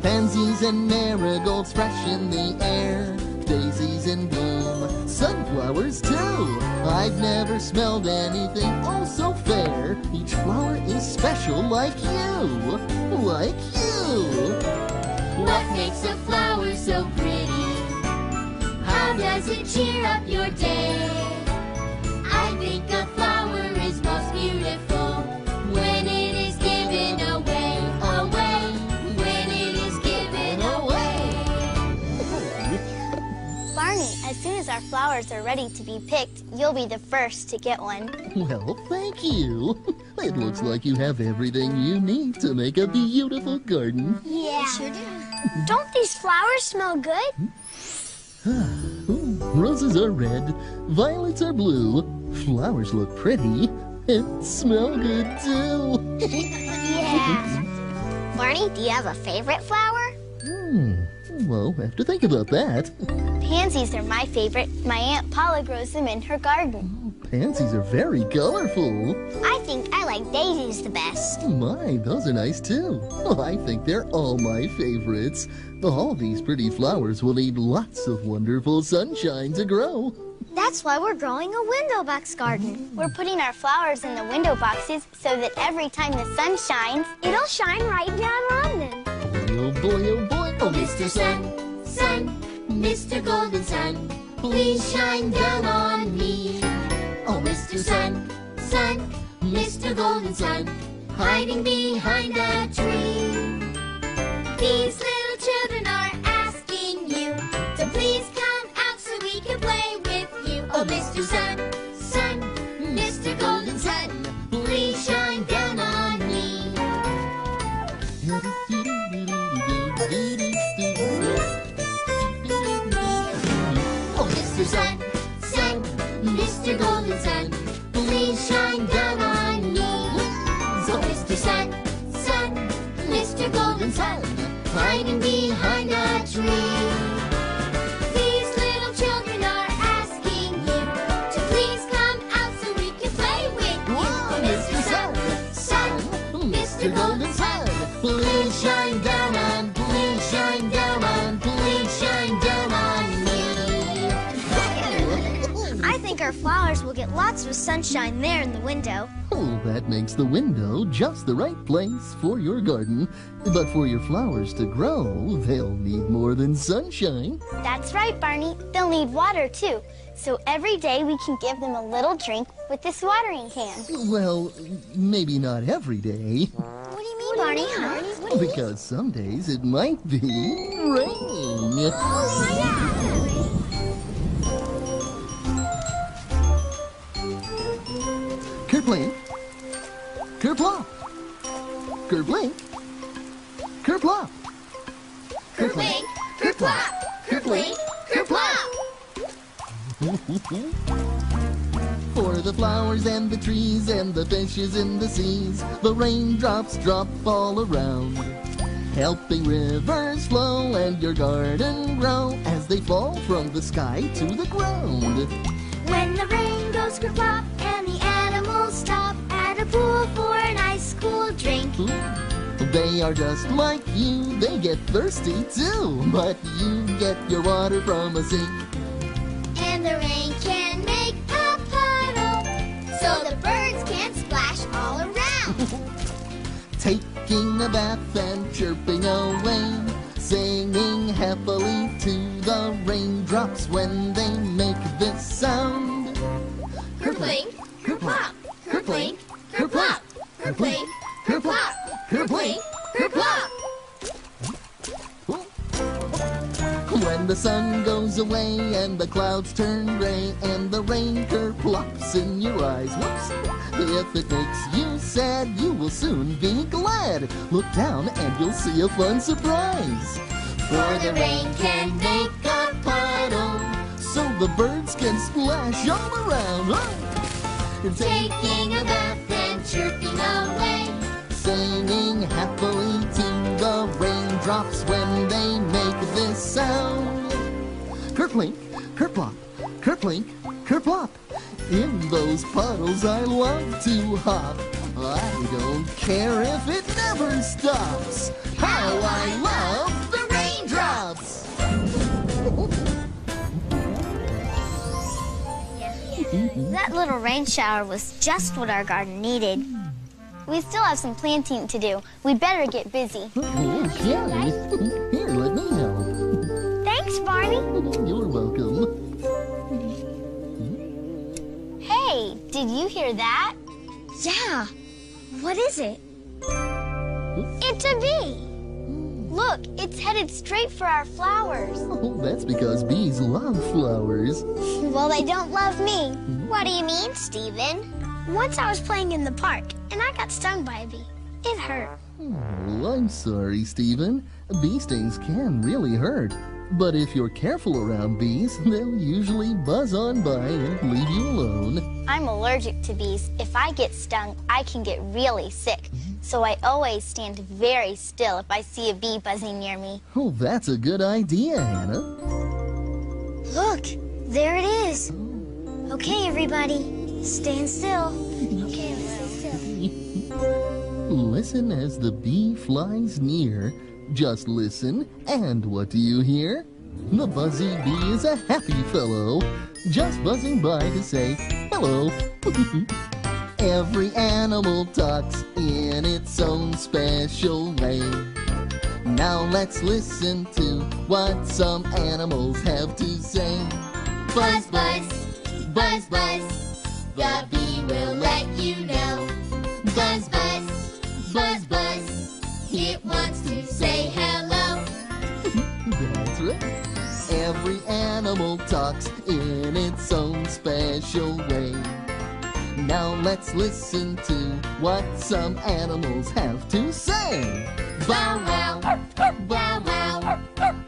Pansies and marigolds fresh in the air, daisies in bloom, sunflowers too. I've never smelled anything oh so fair. Each flower is special like you, like you. What makes a flower so pretty? How does it cheer up your day? I think a flower is most beautiful when it is given away, when it is given away. Barney, as soon as our flowers are ready to be picked, you'll be the first to get one. Well, thank you. It looks like you have everything you need to make a beautiful garden. Yeah. Sure do. Don't these flowers smell good? Roses are red, violets are blue, flowers look pretty, and smell good too. Yeah. Barney, do you have a favorite flower? Well, I have to think about that. Pansies are my favorite. My Aunt Paula grows them in her garden. Pansies are very colorful. I think I like daisies the best. My, those are nice too. Oh, I think they're all my favorites. All these pretty flowers will need lots of wonderful sunshine to grow. That's why we're growing a window box garden. We're putting our flowers in the window boxes so that every time the sun shines, it'll shine right down on them. Oh boy, oh boy. Oh, Mr. Sun, Sun, Mr. Golden Sun, please shine down on me. Oh, Mr. Sun, Sun, Mr. Golden Sun, hiding behind a tree. These little children are asking you to please come out so we can play with you. Oh, Mr. Sun, Sun, Mr. Golden Sun, please shine down on me. Oh, Mr. Sun, Sun, Mr. Golden Sun, please shine down on me. So, Mr. Sun, Sun, Mr. Golden Sun, hiding behind a tree. These little children are asking you to please come out so we can play with you. Oh, Mr. Sun, Sun, Mr. Golden Sun, please shine down on, please shine down on, please shine down on me. I think our flowers will get lots of sunshine there in the window. Oh, that makes the window just the right place for your garden. But for your flowers to grow, they'll need more than sunshine. That's right, Barney. They'll need water, too. So every day we can give them a little drink with this watering can. Well, maybe not every day. What do you mean, Barney? Because some days it might be raining. Oh, yeah. Kerplink. Kerplop. Kerplink. Kerplop. Kerplink, kerplop, kerplink, kerplop. For the flowers and the trees and the fishes in the seas, the raindrops drop all around, helping rivers flow and your garden grow as they fall from the sky to the ground. When the rain goes kerplop and the animals stop at a pool for a nice cool drink. They are just like you, they get thirsty too, but you get your water from a sink. And the rain can make a puddle so the birds can splash all around. taking a bath and chirping away, singing happily to the raindrops when they make this sound. Kerplink, kerplop, kerplink, kerplop, kerplink, kerplop, kerplink, kerplop. When the sun goes away and the clouds turn gray and the rain kerplops in your eyes, whoops! If it makes you sad, you will soon be glad. Look down and you'll see a fun surprise. For the rain can make a puddle, So the birds can splash all around. taking a bath and chirping away, Singing happily to the raindrops when they make this sound. Kerplink, kerplop, kerplink, kerplop. In those puddles I love to hop. I don't care if it never stops. How I love the raindrops! That little rain shower was just what our garden needed. We still have some planting to do. We'd better get busy. Okay. Here, let me help. Thanks, Barney. You're welcome. Hey, did you hear that? Yeah. What is it? It's a bee. Look, it's headed straight for our flowers. Oh, that's because bees love flowers. Well, they don't love me. What do you mean, Stephen? Once I was playing in the park, and I got stung by a bee. It hurt. Oh, I'm sorry, Stephen. Bee stings can really hurt. But if you're careful around bees, they'll usually buzz on by and leave you alone. I'm allergic to bees. If I get stung, I can get really sick. So I always stand very still if I see a bee buzzing near me. Oh, that's a good idea, Hannah. Look, there it is. Okay, everybody, stand still. Okay, stand still. Listen as the bee flies near. Just listen, and what do you hear? The buzzy bee is a happy fellow, just buzzing by to say hello. Every animal talks in its own special way. Now let's listen to what some animals have to say. buzz, buzz, buzz, buzz. The bee will let you know. Buzz, buzz, buzz, buzz. It wants to say hello. That's right. Every animal talks in its own special way. Now let's listen to what some animals have to say. Bow wow, bow wow.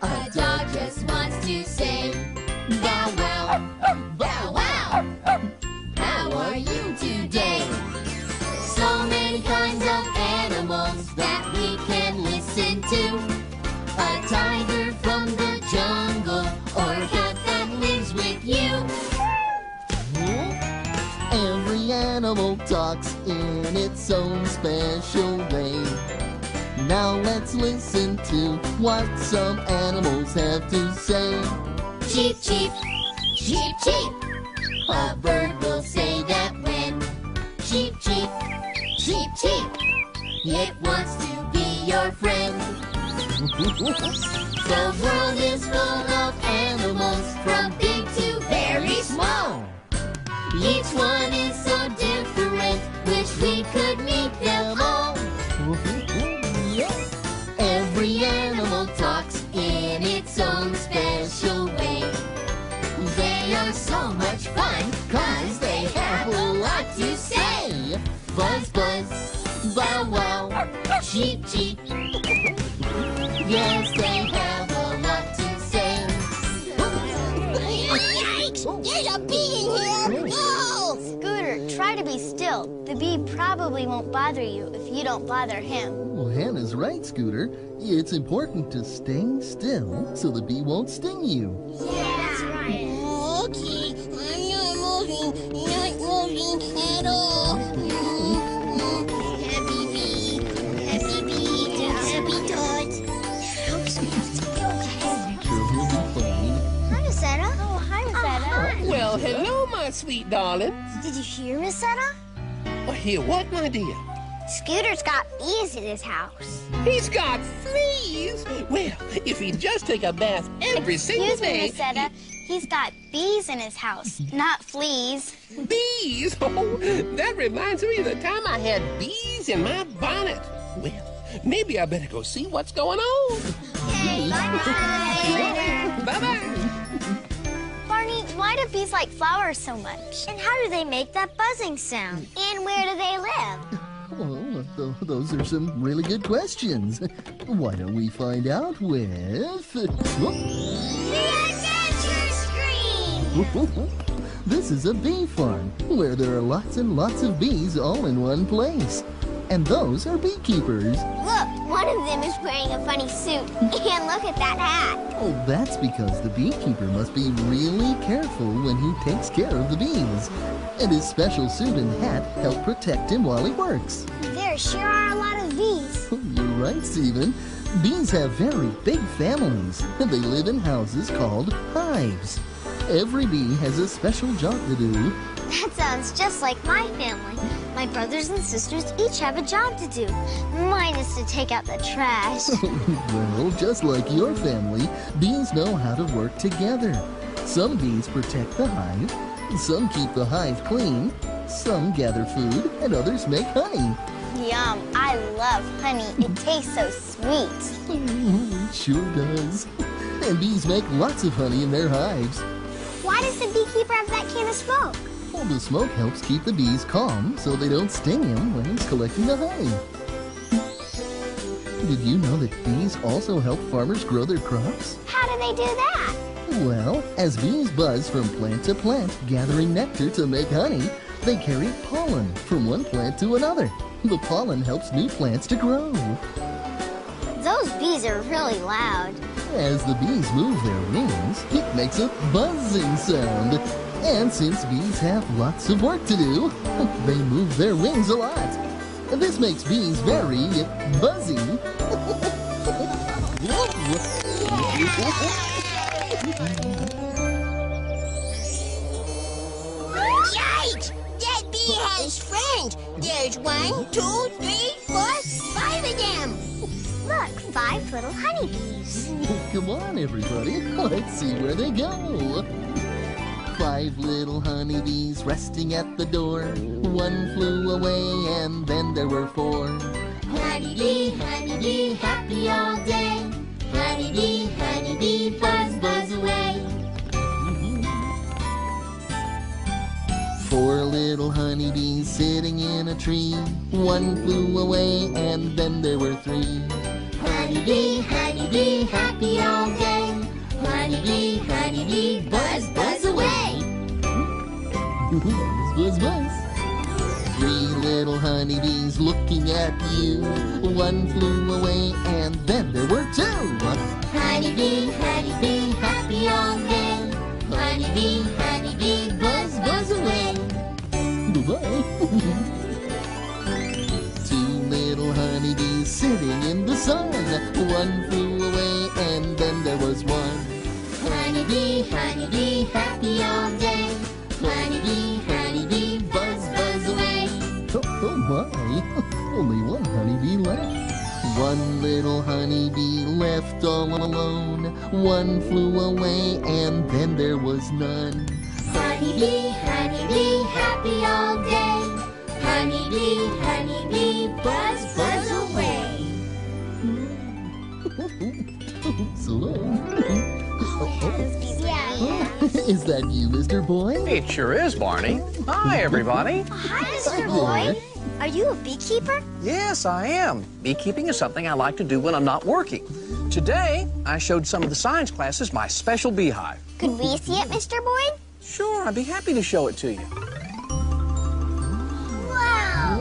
A dog just wants to say, bow wow, bow wow. How are you today? So many kinds of animals that we can listen to. A tiger from the jungle or a cat that lives with you. Every animal talks in its own special way. Now let's listen to what some animals have to say. Cheep, cheep, cheep, cheep. A bird will say that when cheep, cheep, cheep, cheep. It wants to be your friend. The world is full of animals, from big to very small. Each one is so different, wish we could meet them all. Every animal talks in its own special way. They are so much fun, 'cause they have a lot to say. Buzz, buzz, bow wow, cheep, cheep. Yes, they have a lot to say. Yikes! There's a bee in here! Oh! Scooter, try to be still. The bee probably won't bother you if you don't bother him. Well, Hannah's right, Scooter. It's important to stay still so the bee won't sting you. Yeah, that's right. Okay, I'm not moving at all. Happy bee, happy thoughts. Sure, he'll be fine. Hi, Rosetta. Oh, hi, Rosetta. Well, hello, my sweet darling. Did you hear, Rosetta? Hear what, my dear? Scooter's got bees in his house. He's got fleas. Well, if he'd just take a bath every single day. Excuse me, Miss Etta. He's got bees in his house, not fleas. Bees? Oh, that reminds me of the time I had bees in my bonnet. Well, maybe I better go see what's going on. Okay, bye-bye. Bye-bye. Barney, why do bees like flowers so much? And how do they make that buzzing sound? And where do they live? Oh, those are some really good questions. Why don't we find out with... The adventure screen! This is a bee farm, where there are lots and lots of bees all in one place. And those are beekeepers. Look, one of them is wearing a funny suit. And look at that hat. Oh, that's because the beekeeper must be really careful when he takes care of the bees. And his special suit and hat help protect him while he works. There sure are a lot of bees. You're right, Stephen. Bees have very big families, and they live in houses called hives. Every bee has a special job to do. That sounds just like my family. My brothers and sisters each have a job to do. Mine is to take out the trash. Well, just like your family, bees know how to work together. Some bees protect the hive, some keep the hive clean, some gather food, and others make honey. Yum, I love honey. It tastes so sweet. It sure does. And bees make lots of honey in their hives. Why does the beekeeper have that can of smoke? Well, the smoke helps keep the bees calm so they don't sting him when he's collecting the honey. Did you know that bees also help farmers grow their crops? How do they do that? Well, as bees buzz from plant to plant, gathering nectar to make honey, they carry pollen from one plant to another. The pollen helps new plants to grow. Those bees are really loud. As the bees move their wings, it makes a buzzing sound. And since bees have lots of work to do, they move their wings a lot. This makes bees very buzzy. Yikes! That bee has friends. There's 1, 2, 3, 4, 5 of them. Look, 5 little honeybees. Come on, everybody. Let's see where they go. 5 little honeybees resting at the door. 1 flew away and then there were 4. Honeybee, happy all day. Honeybee, buzz, buzz away. 4 little honeybees sitting in a tree. 1 flew away and then there were 3. Honeybee, happy all day. Honeybee, buzz, buzz away. Buzz, buzz, buzz. 3 little honeybees looking at you. 1 flew away and then there were 2. Honeybee, happy all day. Honeybee, buzz, buzz away. Bye-bye. 2 little honeybees sitting in the sun. 1 flew away and then there was 1. Honeybee, happy all day. Honeybee, buzz, buzz away. Oh my, only 1 honeybee left. 1 little honeybee left all alone. 1 flew away and then there was none. Honeybee, happy all day. Honeybee, buzz, buzz away. So long. Is that you, Mr. Boyd? It sure is, Barney. Hi, everybody. Hi, Mr. Boyd. Are you a beekeeper? Yes, I am. Beekeeping is something I like to do when I'm not working. Today, I showed some of the science classes my special beehive. Could we see it, Mr. Boyd? Sure, I'd be happy to show it to you. Wow.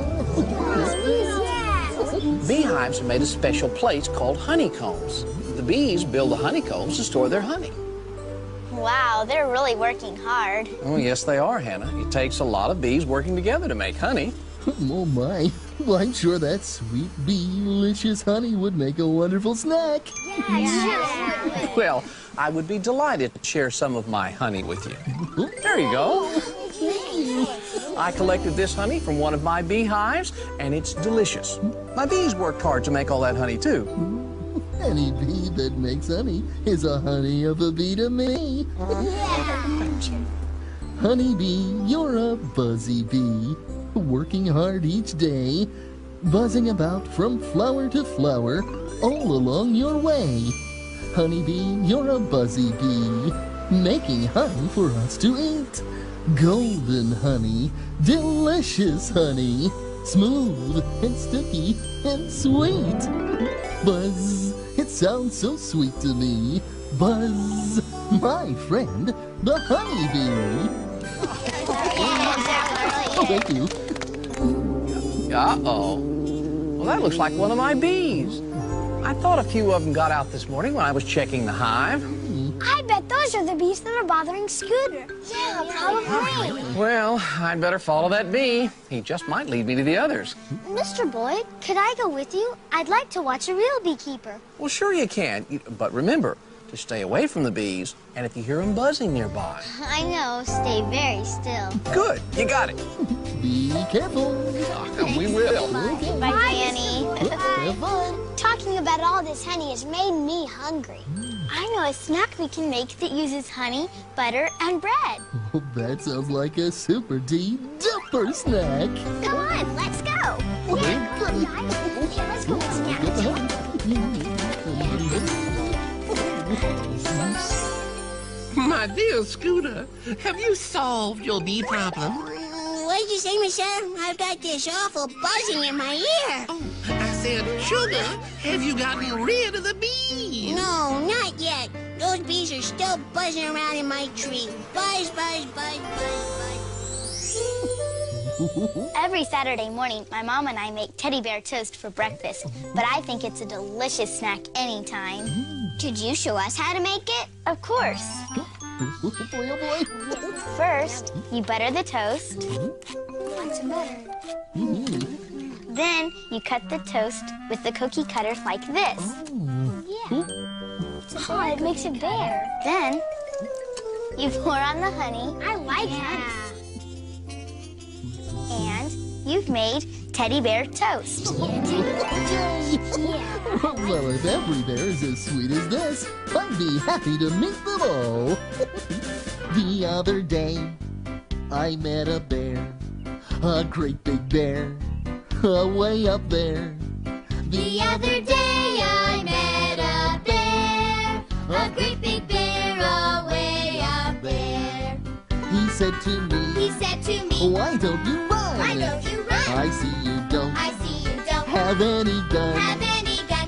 Beehives are made of special plates called honeycombs. The bees build the honeycombs to store their honey. Wow, they're really working hard. Oh, yes, they are, Hannah. It takes a lot of bees working together to make honey. Oh my, well, I'm sure that sweet delicious honey would make a wonderful snack. Yeah. Well, I would be delighted to share some of my honey with you. There you go. Thank you. I collected this honey from one of my beehives, and it's delicious. My bees worked hard to make all that honey, too. Any bee that makes honey is a honey of a bee to me. Honey bee, you're a buzzy bee, working hard each day, buzzing about from flower to flower, all along your way. Honey bee, you're a buzzy bee, making honey for us to eat. Golden honey, delicious honey, smooth and sticky and sweet. Buzz, it sounds so sweet to me. Buzz, my friend, the honey bee. Oh, thank you. Uh-oh. Well, that looks like one of my bees. I thought a few of them got out this morning when I was checking the hive. I bet those are the bees that are bothering Scooter. Yeah, probably. Well, I'd better follow that bee. He just might lead me to the others. Mr. Boyd, could I go with you? I'd like to watch a real beekeeper. Well, sure you can. But remember to stay away from the bees, and if you hear them buzzing nearby. I know, stay very still. Good, you got it. Be careful. We will. Bye, Annie. Have fun. Talking about all this honey has made me hungry. I know a snack we can make that uses honey, butter, and bread. Oh, that sounds like a super duper snack. Come on, let's go. Yeah, goody. Let's go snack. My dear Scooter, have you solved your bee problem? What did you say, Michelle? I've got this awful buzzing in my ear. Oh, I said, Sugar, have you gotten rid of the bees? No, not yet. Those bees are still buzzing around in my tree. Buzz, buzz, buzz, buzz, buzz. Every Saturday morning, my mom and I make teddy bear toast for breakfast, but I think it's a delicious snack anytime. Could you show us how to make it? Of course. Oh boy. First, you butter the toast. Want some butter? Then you cut the toast with the cookie cutter like this. Yeah. Oh, it makes it bare. Then you pour on the honey. I like honey. And you've made teddy bear toast. Well, if every bear is as sweet as this, I'd be happy to meet them all. The other day, I met a bear, a great big bear, way up there. The other day I met a bear, a great big bear, way up there. He said to me, why don't you run? Why don't you run? I see you don't have any gun.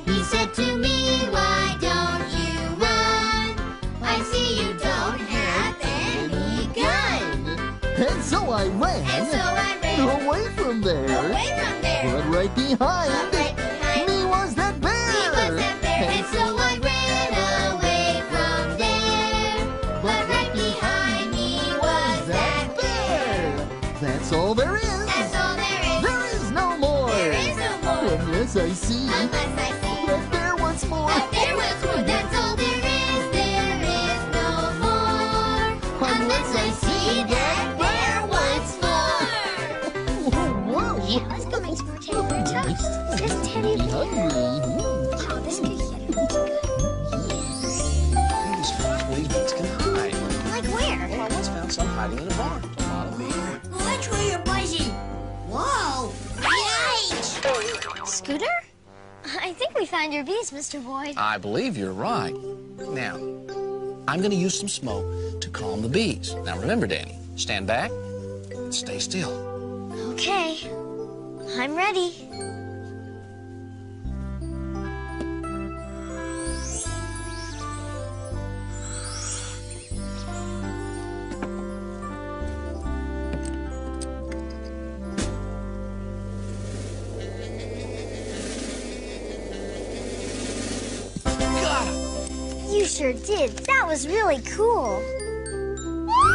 He said to me, why don't you run? I see you don't have any gun. And so I ran, away from there. But right behind me was that bear. And so I ran away from there. But right behind me was that bear. That's all there is. There is no more. Unless I see that bear once more. That's all there is. There is no more. Unless I see that bear once more. Whoa. Yeah, let's go make some more teddy bear toast. This teddy bear. Oh, this could get These bees can hide. like where? Well, I once found some hiding in a barn. A lot of bees. Watch where you're buzzing. Whoa! Yikes! Scooter? I think we found your bees, Mr. Boyd. I believe you're right. Now, I'm going to use some smoke to calm the bees. Now, remember, Danny, stand back and stay still. Okay, I'm ready. You sure did. That was really cool.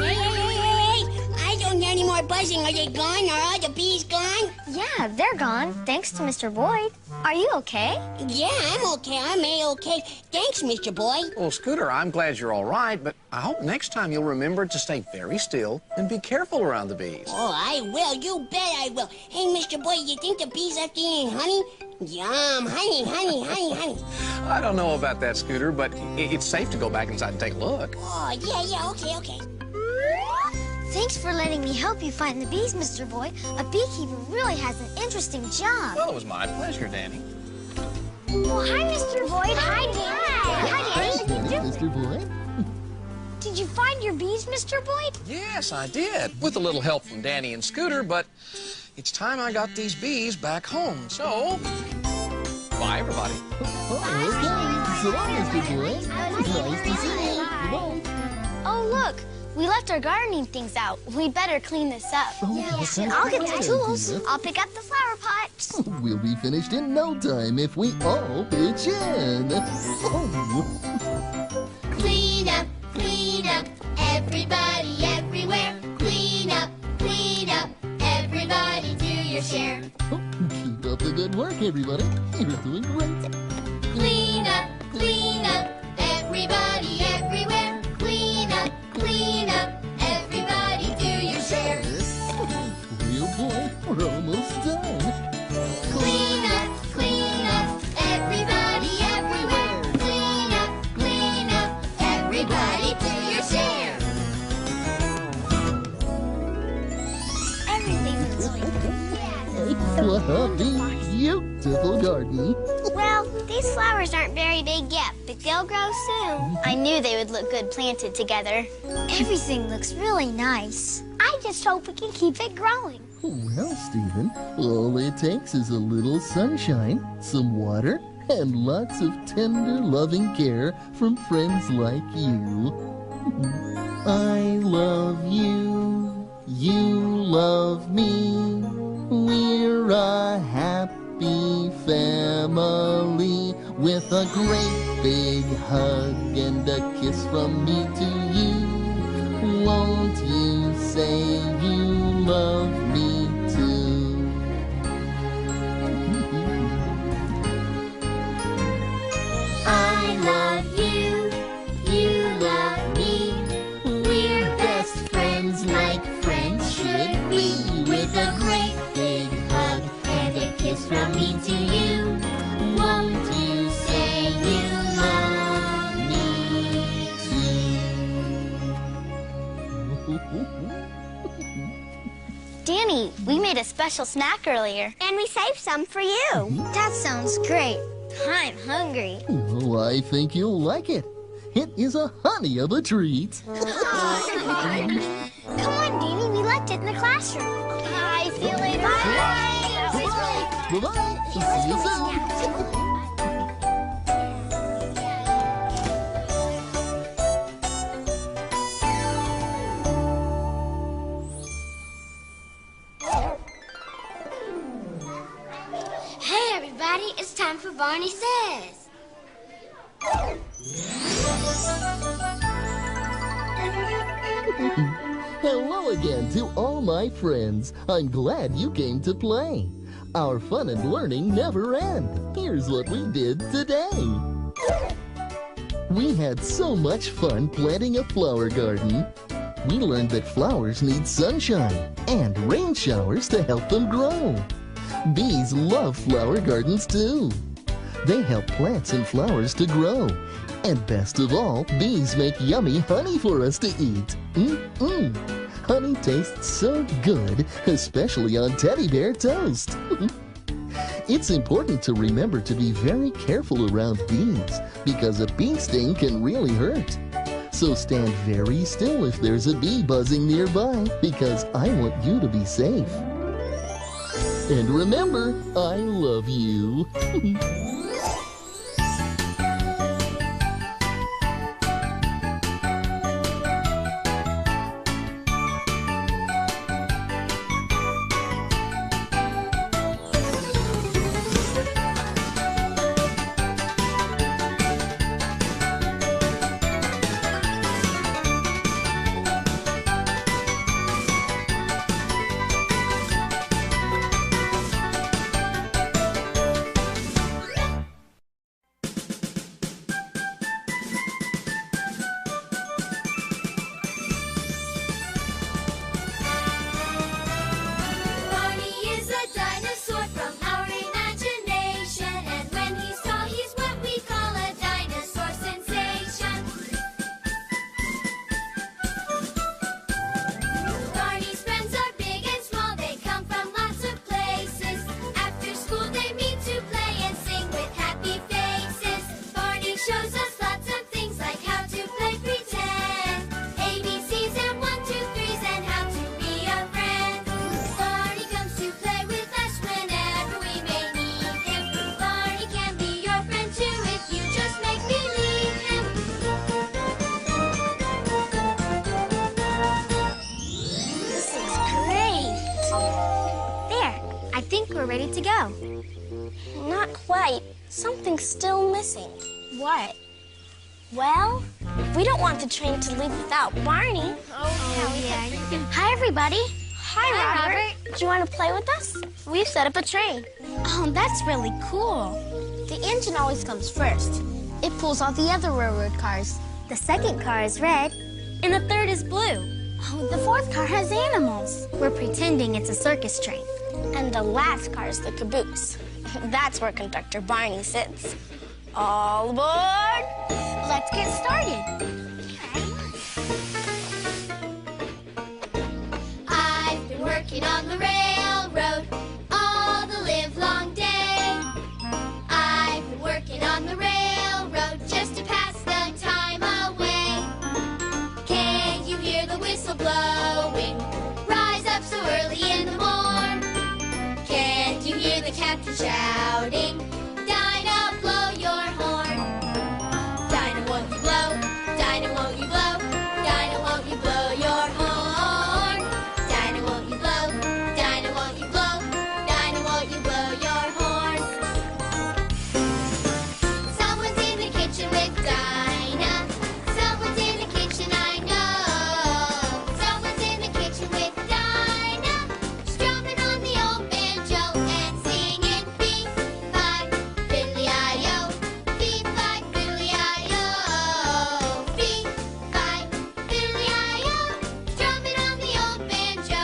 Hey! I don't need any more more buzzing. Are they gone? Are all the bees gone? Yeah, they're gone, thanks to Mr. Boyd. Are you okay? Yeah, I'm okay. I'm A-okay. Thanks, Mr. Boyd. Well, Scooter, I'm glad you're all right, but I hope next time you'll remember to stay very still and be careful around the bees. Oh, I will. You bet I will. Hey, Mr. Boyd, you think the bees left eating honey? Yum, honey, honey, honey, honey. I don't know about that, Scooter, but it's safe to go back inside and take a look. Oh, yeah, okay, okay. Thanks for letting me help you find the bees, Mr. Boyd. A beekeeper really has an interesting job. Well, it was my pleasure, Danny. Well, hi, Mr. Boyd. Hi, Danny. Hi, Danny. Mr. Boyd. Did you find your bees, Mr. Boyd? Yes, I did, with a little help from Danny and Scooter, but it's time I got these bees back home, so bye, everybody. Okay, so long, Mr. Boyd. Nice to see you. Bye. Oh, look. We left our gardening things out. We better clean this up. Yes, I'll get the tools. I'll pick up the flower pots. We'll be finished in no time if we all pitch in. Clean up, everybody, everywhere. Clean up, everybody, do your share. Keep up the good work, everybody. You're doing great. Clean up, everybody, everywhere. Clean up, everybody, do your share. Real boy, we're almost done. Clean up, everybody, everywhere. Clean up, everybody, do your share. Everything looks What a beautiful garden. Well, these flowers aren't very big yet, but they'll grow soon. I knew they would look good planted together. Everything looks really nice. I just hope we can keep it growing. Well, Stephen, all it takes is a little sunshine, some water, and lots of tender, loving care from friends like you. I love you, you love me. We're a happy family with a great big hug and a kiss from me to you. Won't you say you love me too? I love you, you love me. We're best friends like friends should be. With a great big hug and a kiss from me to you. Won't you say you love me Danny, we made a special snack earlier. And we saved some for you. That sounds great. I'm hungry. Oh, I think you'll like it. It is a honey of a treat. Come on, Danny. We left it in the classroom. Bye. See you later. Bye. Bye-bye. See you soon. Hey, everybody. It's time for Barney Says. Hello again to all my friends. I'm glad you came to play. Our fun and learning never end. Here's what we did today. We had so much fun planting a flower garden. We learned that flowers need sunshine and rain showers to help them grow. Bees love flower gardens too. They help plants and flowers to grow. And best of all, bees make yummy honey for us to eat. Honey tastes so good, especially on teddy bear toast. It's important to remember to be very careful around bees because a bee sting can really hurt. So stand very still if there's a bee buzzing nearby because I want you to be safe. And remember, I love you. ready to go. Not quite. Something's still missing. What? Well, we don't want the train to leave without Barney. Hi, everybody. Hi, Robert. Do you want to play with us? We've set up a train. Oh, that's really cool. The engine always comes first. It pulls all the other railroad cars. The second car is red, and the third is blue. Oh, the fourth car has animals. We're pretending it's a circus train. And the last car is the caboose. That's where Conductor Barney sits. All aboard! Let's get started. I've been working on the railroad all the livelong day. I've been working on the railroad just to pass the time away. Can you hear the whistle blowing? Rise up so early in the morn. Can't you hear the captain shouting? Dinah, blow your horn. Dinah, won't you blow? Dinah, won't you blow? Dinah, won't you blow your horn? Dinah, won't you blow? Dinah, won't you blow? Dinah, won't you blow your horn? Someone's in the kitchen with Dinah. Someone's in the kitchen, I know. Someone's in the kitchen with Dinah, strumming on the old banjo and singing beep-fi, fiddly-I-O, beep-fi, fiddly-I-O, beep-fi, fiddly-I-O, strumming on the old banjo.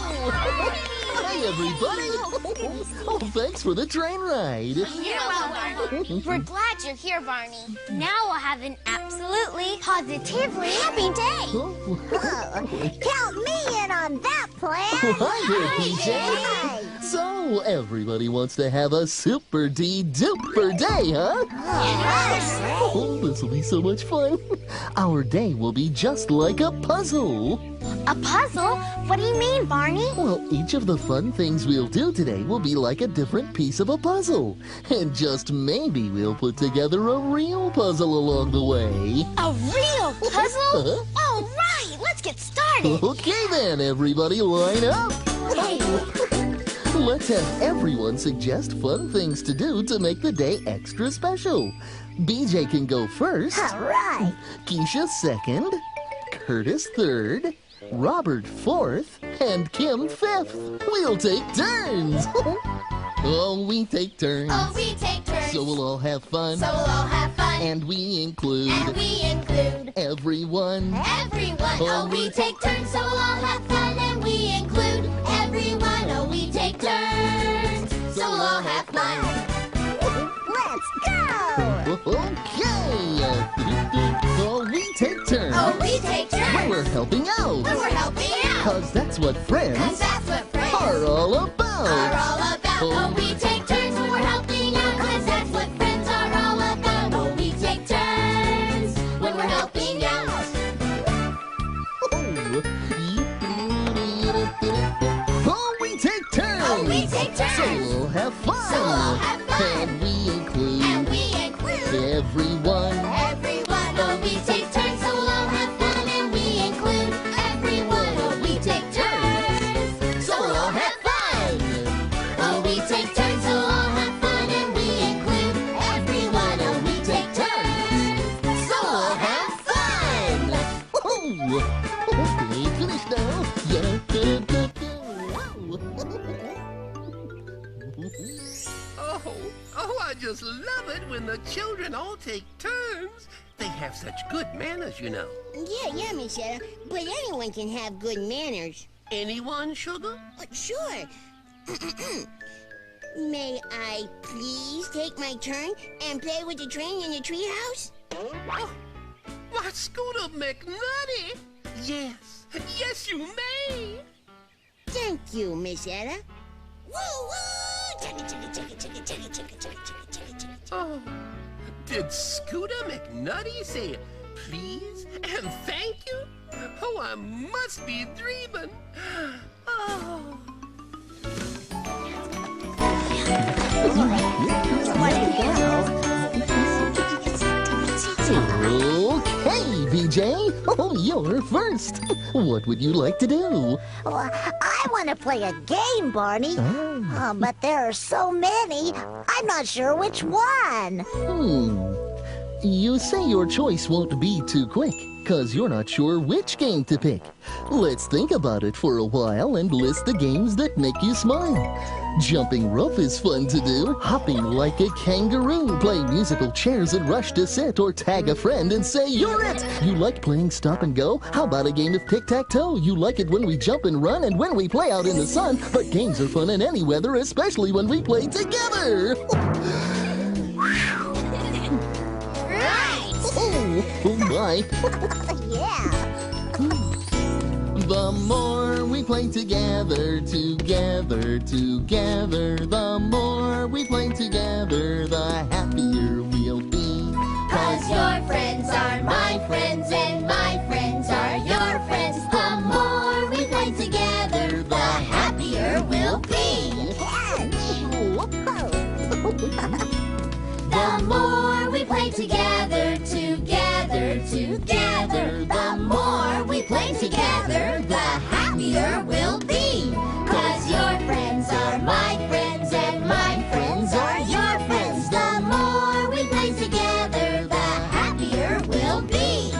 Hi, everybody. Oh, thanks for the train ride. You're welcome. We're glad you're here, Barney. Now we'll have an absolutely, positively happy day. Oh, Count me in on that plan. hi there, PJ. So, everybody wants to have a super duper day, huh? Yes. Oh, this will be so much fun. Our day will be just like a puzzle. A puzzle? What do you mean, Barney? Well, each of the fun things we'll do today will be like a different piece of a puzzle. And just maybe we'll put together a real puzzle along the way. A real puzzle? Huh? All right, let's get started. Okay then, everybody line up. Let's have everyone suggest fun things to do to make the day extra special. BJ can go first. All right. Keisha second. Curtis third. Robert fourth. And Kim fifth. We'll take turns. Oh, we take turns. Oh, we take turns. So we'll all have fun. So we'll all have fun. And we include Everyone. everyone. Oh, we take turns, so we'll all have fun, and we include everyone. Oh, we take turns, so we'll all have fun. Let's go. Okay. Oh, we take turns. Oh, we take turns. When we're helping out. When we're helping out. Cause that's what friends 'Cause that's what friends are all about. are all about. Oh, we take turns when we're helping out. 'Cause that's what friends are all about. Oh, we take turns when we're helping out. Oh, we take turns. Oh, we take turns. So we'll have fun. So we'll all have fun. And we include everyone. Everyone. Oh, we take turns, so we'll all have fun, and we include everyone. Oh, we take turns, so we'll all have fun. Oh, we take turns, so we'll all have fun, and we include everyone. Oh, we take turns, so we'll all have fun. Oh, okay, finished now. Oh, I just love it when the children all take turns. They have such good manners, you know. Yeah, Miss Etta, but anyone can have good manners. Anyone, Sugar? Sure. May I please take my turn and play with the train in the treehouse? Oh, why, Scooter McNutty! Yes, yes, you may. Thank you, Miss Etta. Woo woo! Chugga chugga chugga chugga chugga chugga chugga chugga chugga chugga. Oh, did Scooter McNutty say please and thank you? Oh, I must be dreaming. Oh. Oh, you're first. What would you like to do? Well, I want to play a game, Barney. But there are so many, I'm not sure which one. You say your choice won't be too quick, 'cause you're not sure which game to pick. Let's think about it for a while and list the games that make you smile. Jumping rope is fun to do. Hopping like a kangaroo. Play musical chairs and rush to sit, or tag a friend and say you're it. You like playing stop and go? How about a game of tic-tac-toe? You like it when we jump and run and when we play out in the sun. But games are fun in any weather, especially when we play together. Oh my. Yeah. The more we play together, together, together, the more we play together, the happier we'll be. 'Cause your friends are my friends and my friends are your friends. The more we play together, the happier we'll be. The more we play together, together, together, the more we play together, the happier we'll be. 'Cause your friends are my friends and my friends are your friends. The more we play together, the happier we'll be.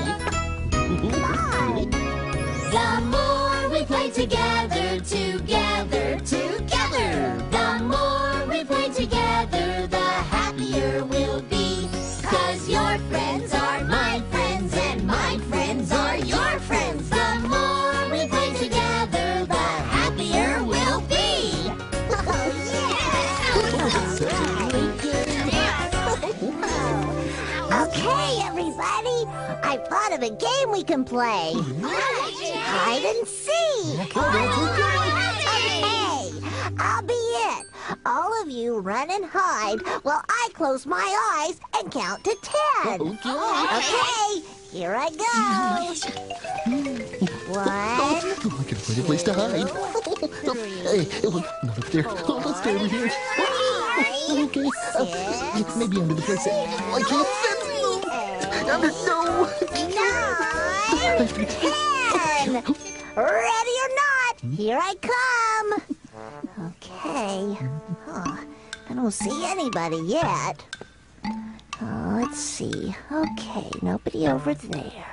The more we play together, together, together, the more we play together, the happier we'll be. 'Cause your friends are my friends and my friends are your friends. The more we play together, the happier we'll be. Okay, everybody. I thought of a game we can play. Hide and seek. Okay, I'll be it. All of you run and hide while I close my eyes and count to 10. Okay, here I go. 1. I can find a place to hide. Hey, not up there. Let's stay over here. Okay, maybe under the place. I can't fit. No. 9, 10. Ready or not, here I come. Okay. I don't see anybody yet. Let's see. Okay, nobody over there.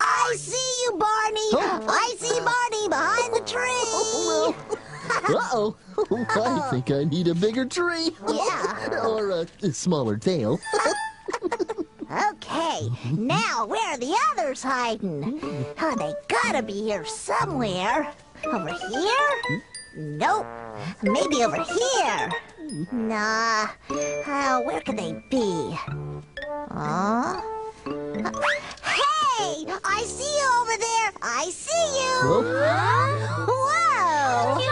I see you, Barney. I see Barney behind the tree. Uh-oh. I think I need a bigger tree. Yeah. Or a smaller tail. Okay, now where are the others hiding? They gotta be here somewhere. Over here? Nope. Maybe over here. Nah. Where could they be? Hey! I see you over there! I see you! Whoa!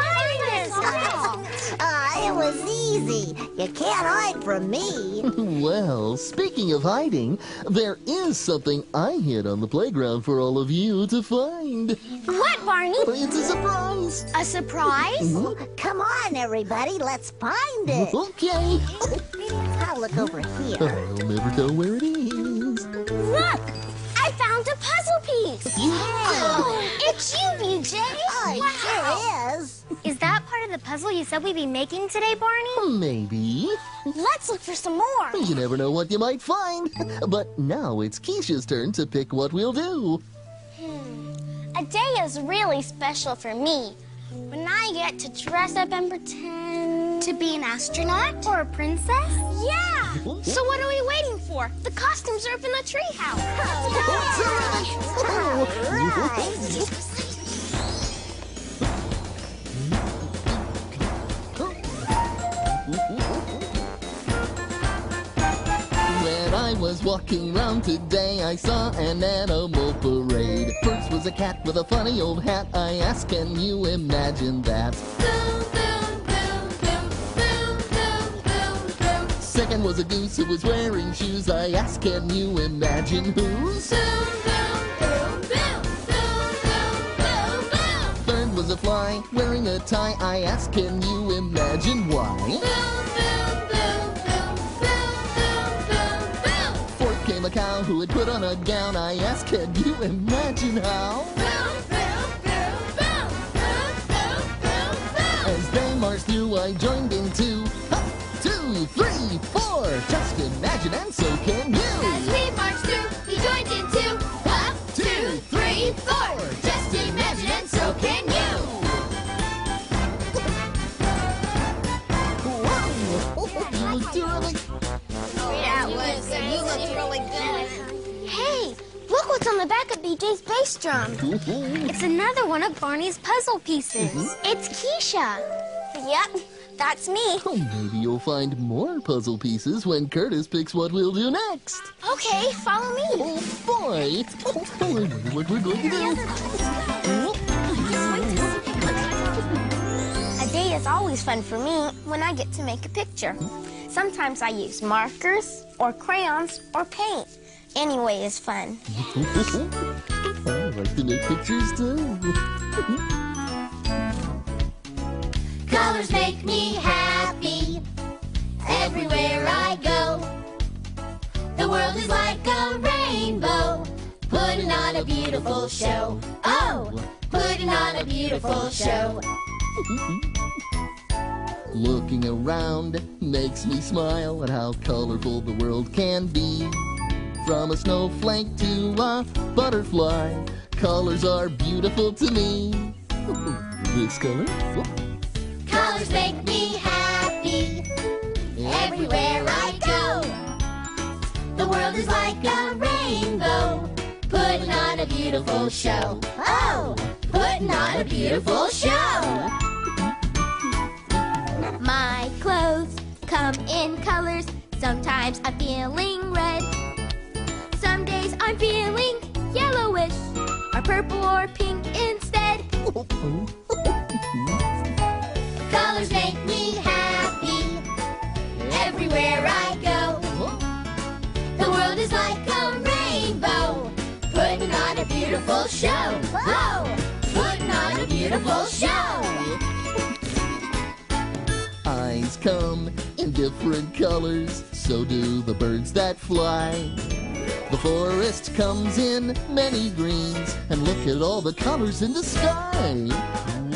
It was easy. You can't hide from me. Well, speaking of hiding, there is something I hid on the playground for all of you to find. What, Barney? It's a surprise. A surprise? Come on, everybody. Let's find it. Okay. I'll look over here. I'll never know where it is. Look! I found a puzzle piece. Yeah. It's you, BJ. It sure is. Is that part of the puzzle you said we'd be making today, Barney? Maybe. Let's look for some more. You never know what you might find. But now it's Keisha's turn to pick what we'll do. A day is really special for me. When I get to dress up and pretend to be an astronaut or a princess. Yeah! So what are we waiting for? The costumes are up in the treehouse. All right. When I was walking around today, I saw an animal parade. First was a cat with a funny old hat. I asked, can you imagine that? Boom, boom, boom, boom, boom, boom, boom, boom. Second was a goose who was wearing shoes. I asked, can you imagine whose? Boom, boom, boom, boom, boom, boom, boom, boom. Third was a fly wearing a tie. I asked, can you imagine why? Boom, boom, boom, boom, boom, boom, boom, boom. Fourth came a cow who had put on a gown. I asked, can you imagine how? Boom, boom, boom, boom, boom, boom, boom, boom. As they marched through, I joined in too. 2, 3, 4. Just imagine, and so can you. As we march through, we joined in too. 2, 3, 4. Just imagine, and so can you. You look terrific. Yeah, you look really good. Hey, look what's on the back of BJ's bass drum. It's another one of Barney's puzzle pieces. It's Keisha. Yep, that's me. Oh, maybe you'll find more puzzle pieces when Curtis picks what we'll do next. Okay, follow me. Oh, boy. I wonder what we're going to do. A day is always fun for me when I get to make a picture. Sometimes I use markers, or crayons, or paint. Any way is fun. I like to make pictures, too. Colors make me happy everywhere I go. The world is like a rainbow, putting on a beautiful show. Oh, putting on a beautiful show. Looking around makes me smile at how colorful the world can be. From a snowflake to a butterfly, colors are beautiful to me. This color. Colors make me happy everywhere I go. The world is like a rainbow, putting on a beautiful show. Oh, putting on a beautiful show. My clothes come in colors. Sometimes I'm feeling red. Some days I'm feeling yellowish, or purple or pink instead. Colors make me happy everywhere I go. The world is like a rainbow, putting on a beautiful show. Oh, putting on a beautiful show. Eyes come in different colors, so do the birds that fly. The forest comes in many greens, and look at all the colors in the sky.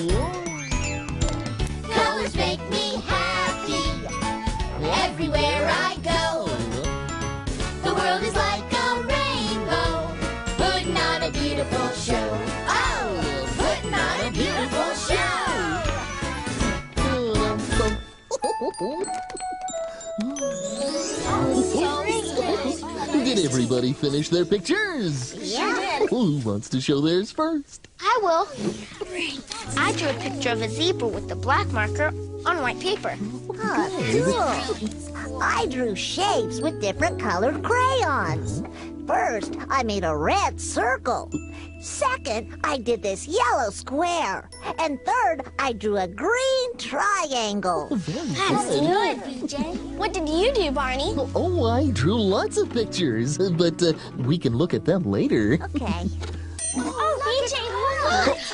Whoa. Colors make me happy everywhere I go. The world is like a rainbow, putting on a beautiful show. Oh, putting on a beautiful show. Did everybody finish their pictures? Yeah. Who wants to show theirs first? I will. I drew a picture of a zebra with the black marker on white paper. Oh, cool. I drew shapes with different colored crayons. First, I made a red circle. Second, I did this yellow square. And third, I drew a green triangle. That's good, BJ. What did you do, Barney? Oh, I drew lots of pictures, but we can look at them later. Okay. Oh, BJ,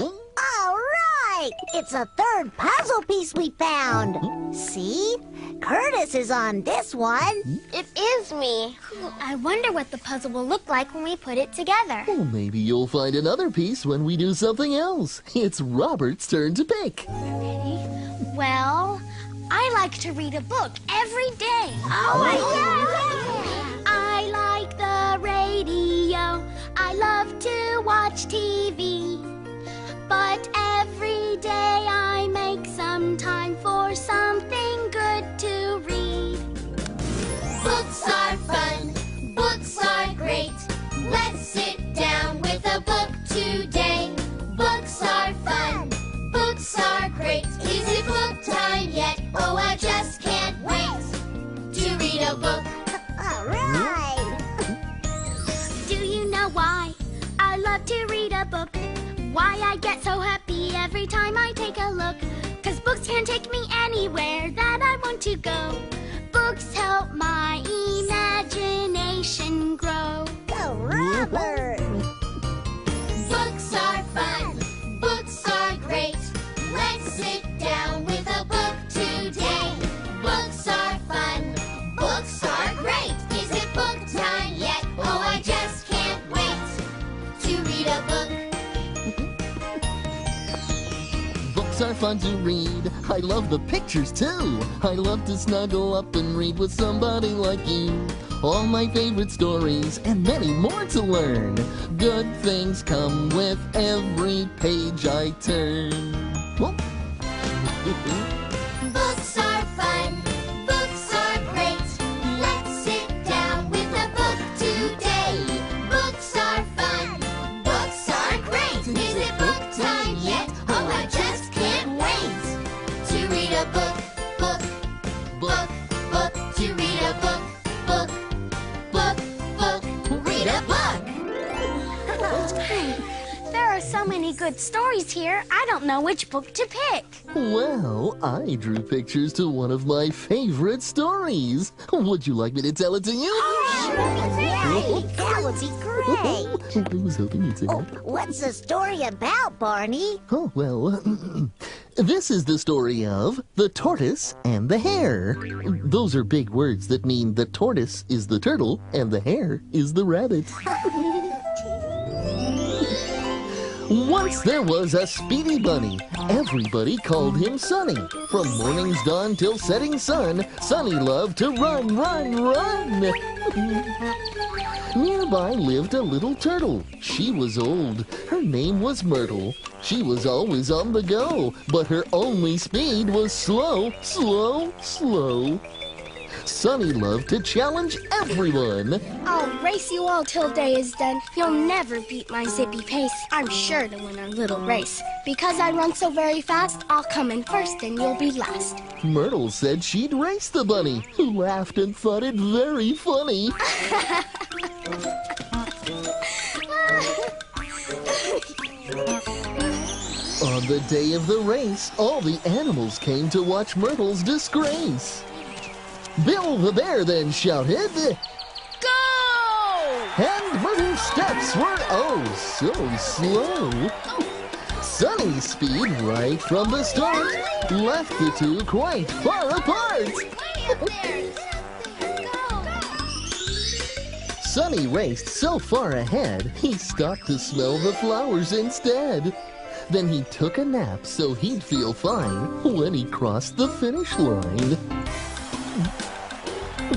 look! All right! It's a third puzzle piece we found. See? Curtis is on this one. It is me. I wonder what the puzzle will look like when we put it together. Well, maybe you'll find another piece when we do something else. It's Robert's turn to pick. Well, I like to read a book every day. Oh, my God! I like the radio. I love to watch TV. But every day I make some time for something good to read. Books are fun, books are great. Let's sit down with a book today. Books are fun, books are great. Is it book time yet? Oh, I just can't wait to read a book. All right. Do you know why I love to read a book? Why I get so happy every time I take a look? 'Cause books can take me anywhere that I want to go. Books help my imagination grow. Go, Robert. Books are fun, books are great. Let's sit down with a book today. Books are fun, books are great. Is it book time yet? Oh, Books are fun to read. I love the pictures too. I love to snuggle up and read with somebody like you. All my favorite stories and many more to learn. Good things come with every page I turn. Whoop. Books are fun. Books are great. Let's sit down with a book today. Books are fun. Books are great. Is it book time yet? Oh, I just can't wait to read a book, book, book, book. To read a book, book, book, book. Read a book. There are so many good stories here, I don't know which book to pick. Well, I drew pictures to one of my favorite stories. Would you like me to tell it to you? Right, that would be great. I was hoping you'd say Oh, that. what's the story about, Barney? Oh, well, this is the story of the tortoise and the hare. Those are big words that mean the tortoise is the turtle and the hare is the rabbit. Once there was a speedy bunny. Everybody called him Sonny. From morning's dawn till setting sun, Sonny loved to run, run, run. Nearby lived a little turtle. She was old. Her name was Myrtle. She was always on the go, but her only speed was slow, slow, slow. Sonny loved to challenge everyone. I'll race you all till day is done. You'll never beat my zippy pace. I'm sure to win our little race. Because I run so very fast, I'll come in first and you'll be last. Myrtle said she'd race the bunny, who laughed and thought it very funny. On the day of the race, all the animals came to watch Myrtle's disgrace. Bill the bear then shouted, Go! and Myrtle's steps were oh so slow. Sonny's speed right from the start left the two quite far apart. Sonny raced so far ahead, he stopped to smell the flowers instead. Then he took a nap so he'd feel fine when he crossed the finish line.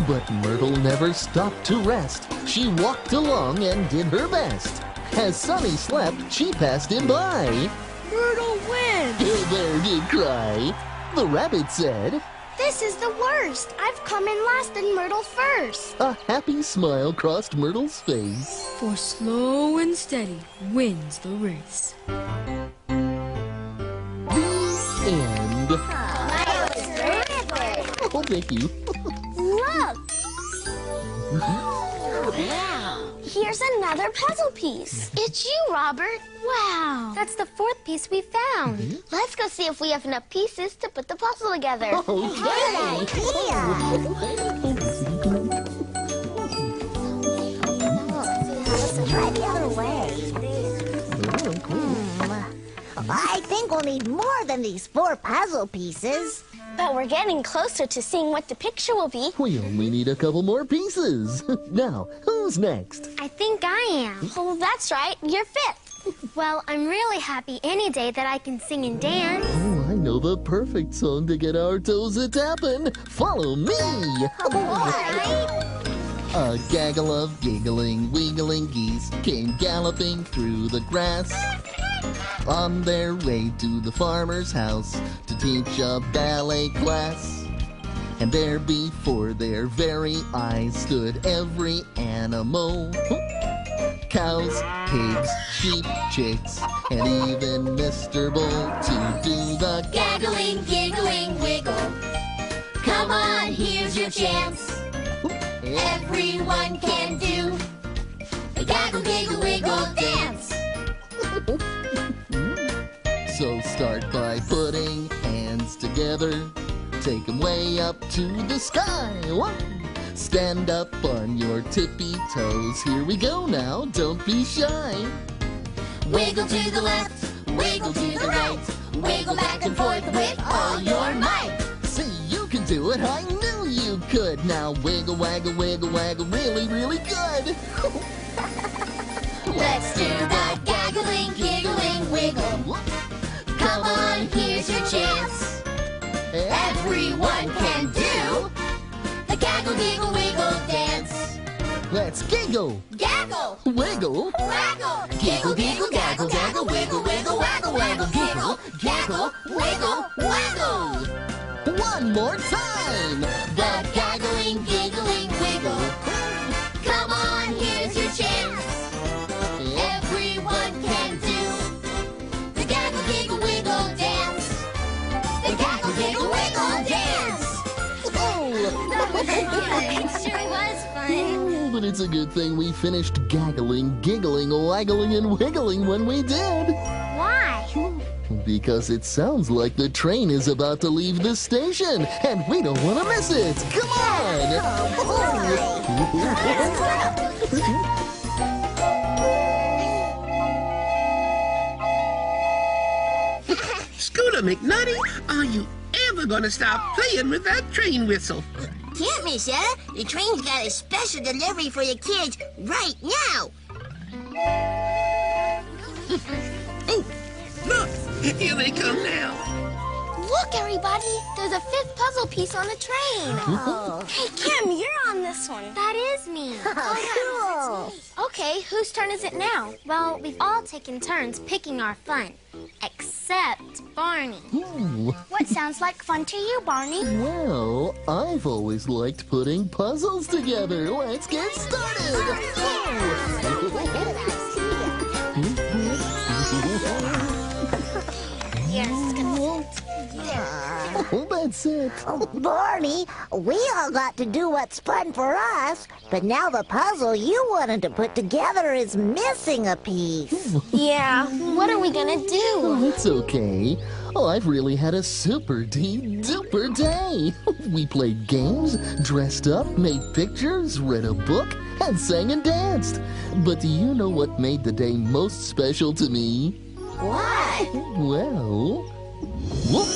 But Myrtle never stopped to rest. She walked along and did her best. As Sonny slept, she passed him by. Myrtle wins! Bill Bear did cry. The rabbit said, This is the worst. I've come in last and Myrtle first. a happy smile crossed Myrtle's face. For slow and steady wins the race. The end. That was terrific. Oh, thank you. Look! Wow! Here's another puzzle piece. It's you, Robert. Wow! That's the fourth piece we found. Let's go see if we have enough pieces to put the puzzle together. Try the other way. I think we'll need more than these 4 puzzle pieces. But we're getting closer to seeing what the picture will be. We only need a couple more pieces. Now, who's next? I think I am. Oh, that's right. You're fifth. Well, I'm really happy any day that I can sing and dance. Oh, I know the perfect song to get our toes a-tapping. Follow me. A gaggle of giggling, wiggling geese came galloping through the grass. On their way to the farmer's house to teach a ballet class. And there before their very eyes stood every animal. Cows, pigs, sheep, chicks, and even Mr. Bull to do the Gaggling, giggling, wiggle. Come on, here's your chance. Everyone can do a gaggle, giggle, wiggle dance. So start by putting hands together. Take them way up to the sky. One. Stand up on your tippy toes. Here we go now, don't be shy. Wiggle to the left, wiggle to the right. Wiggle back and forth with all your might. See, you can do it, I knew you could. Now wiggle, waggle, wiggle, waggle, really, really good. Let's do the gaggling, giggling, wiggle. Come on, here's your everyone can do the gaggle, giggle, wiggle dance. Let's giggle, Gaggle, wiggle, waggle, giggle, giggle, gaggle, gaggle, wiggle, wiggle, waggle, waggle, giggle, gaggle, wiggle, waggle. One more time. the gaggling, giggling, wiggle. Come on, here's your chance. Everyone can do the gaggle, giggle, wiggle dance. The gaggle, giggle, wiggle dance. It sure was fun. Oh, but it's a good thing we finished gaggling, giggling, waggling, and wiggling when we did. Why? Because it sounds like the train is about to leave the station, and we don't want to miss it. Come on! Scooter McNutty, are you ever gonna stop playing with that train whistle? Can't, Miss Ella. The train's got a special delivery for your kids right now. Oh, look, here they come now. Look, everybody, there's a fifth puzzle piece on the train. Hey, Kim, you're on this one. That is me. Cool. Okay, whose turn is it now? Well, we've all taken turns picking our fun, except Barney. Ooh. What sounds like fun to you, Barney? Well, I've always liked putting puzzles together. Let's get started. Oh, that's it. Oh, Barney, we all got to do what's fun for us, but now the puzzle you wanted to put together is missing a piece. Yeah, what are we gonna do? Oh, it's okay. Oh, I've really had a super-duper day. We played games, dressed up, made pictures, read a book, and sang and danced. But do you know what made the day most special to me? What? Well... Whoop.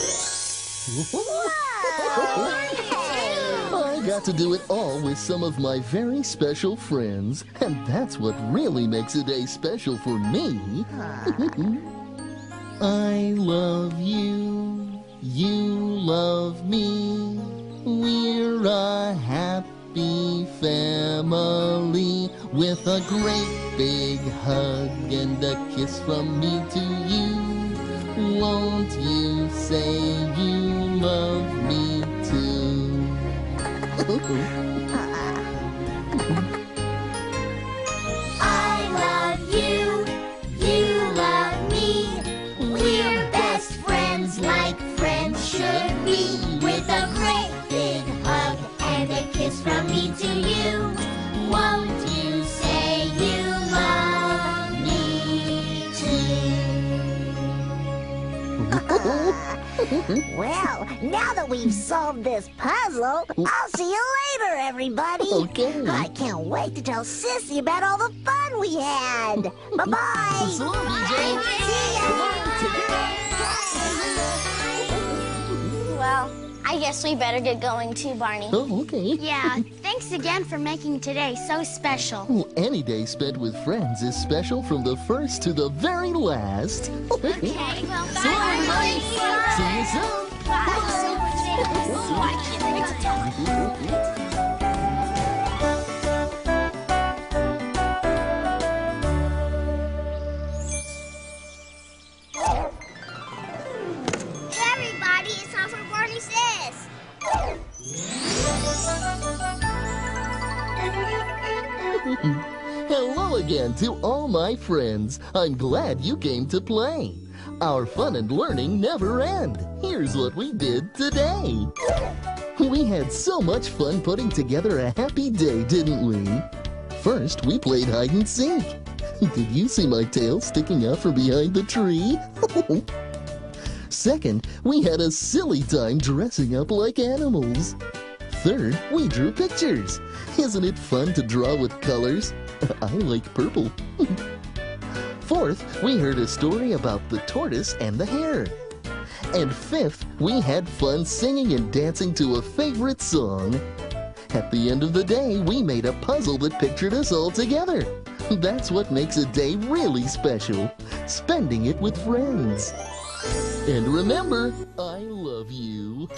I got to do it all with some of my very special friends, and that's what really makes a day special for me. I love you, you love me, we're a happy family, with a great big hug and a kiss from me to you. Won't you say you love me too? I love you, you love me. We're best friends like friends should be. With a great big hug and a kiss from me to you. Won't you say you love me too? Well, now that we've solved this puzzle, I'll see you later, everybody. Okay. I can't wait to tell Sissy about all the fun we had. Bye-bye. So long, BJ. See ya. Well, I guess we better get going too, Barney. Oh, okay. Yeah, thanks again for making today so special. Well, any day spent with friends is special from the first to the very last. Okay, well, bye, So long, everybody. Barney. See you soon. I can't wait to tell Everybody, it's time for Barney Says. Hello again to all my friends. I'm glad you came to play. Our fun and learning never end. Here's what we did today. We had so much fun putting together a happy day, didn't we? First, we played hide and seek. Did you see my tail sticking out from behind the tree? Second, we had a silly time dressing up like animals. Third, we drew pictures. Isn't it fun to draw with colors? I like purple. Fourth, we heard a story about the tortoise and the hare. And fifth, we had fun singing and dancing to a favorite song. At the end of the day, we made a puzzle that pictured us all together. That's what makes a day really special, spending it with friends. And remember, I love you.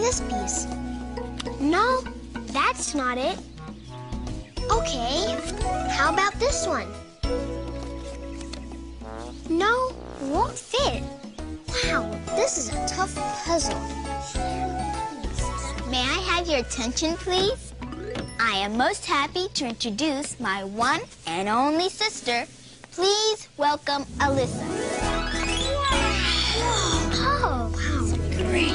this piece. No, that's not it. Okay, how about this one? No, won't fit. Wow, this is a tough puzzle. May I have your attention, please? I am most happy to introduce my one and only sister. Please welcome Alyssa. Oh, wow. Great.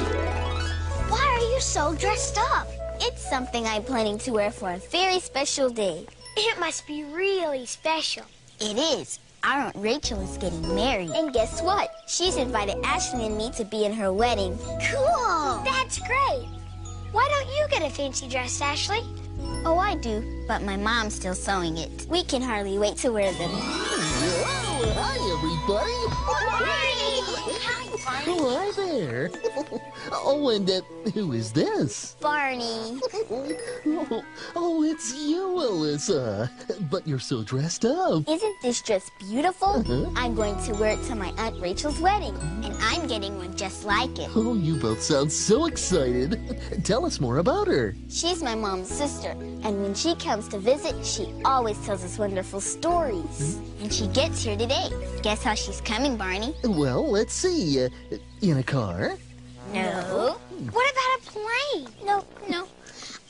Why are you so dressed up? It's something I'm planning to wear for a very special day. It must be really special. It is. Our Aunt Rachel is getting married. And guess what? She's invited Ashley and me to be in her wedding. Cool! That's great. Why don't you get a fancy dress, Ashley? Oh, I do, but my mom's still sewing it. We can hardly wait to wear them. Oh, hi, everybody. Oh, hi there. Oh, and who is this? Barney. Oh, it's you, Alyssa. But you're so dressed up. Isn't this dress beautiful? Uh-huh. I'm going to wear it to my Aunt Rachel's wedding, and I'm getting one just like it. Oh, you both sound so excited. Tell us more about her. She's my mom's sister, and when she comes to visit, she always tells us wonderful stories. And she gets here today. Guess how she's coming, Barney? Well, let's see. In a car? No. What about a plane? No.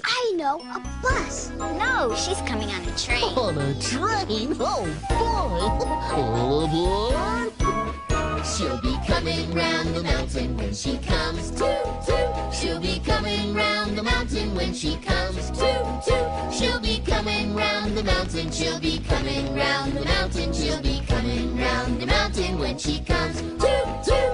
I know, a bus. No, she's coming on a train. On a train? Oh, boy! All aboard! She'll be coming round the mountain when she comes. Toot, toot. She'll be coming round the mountain when she comes. Toot, toot. She'll be coming round the mountain. She'll be coming round the mountain. She'll be coming round the mountain when she comes. Toot, toot.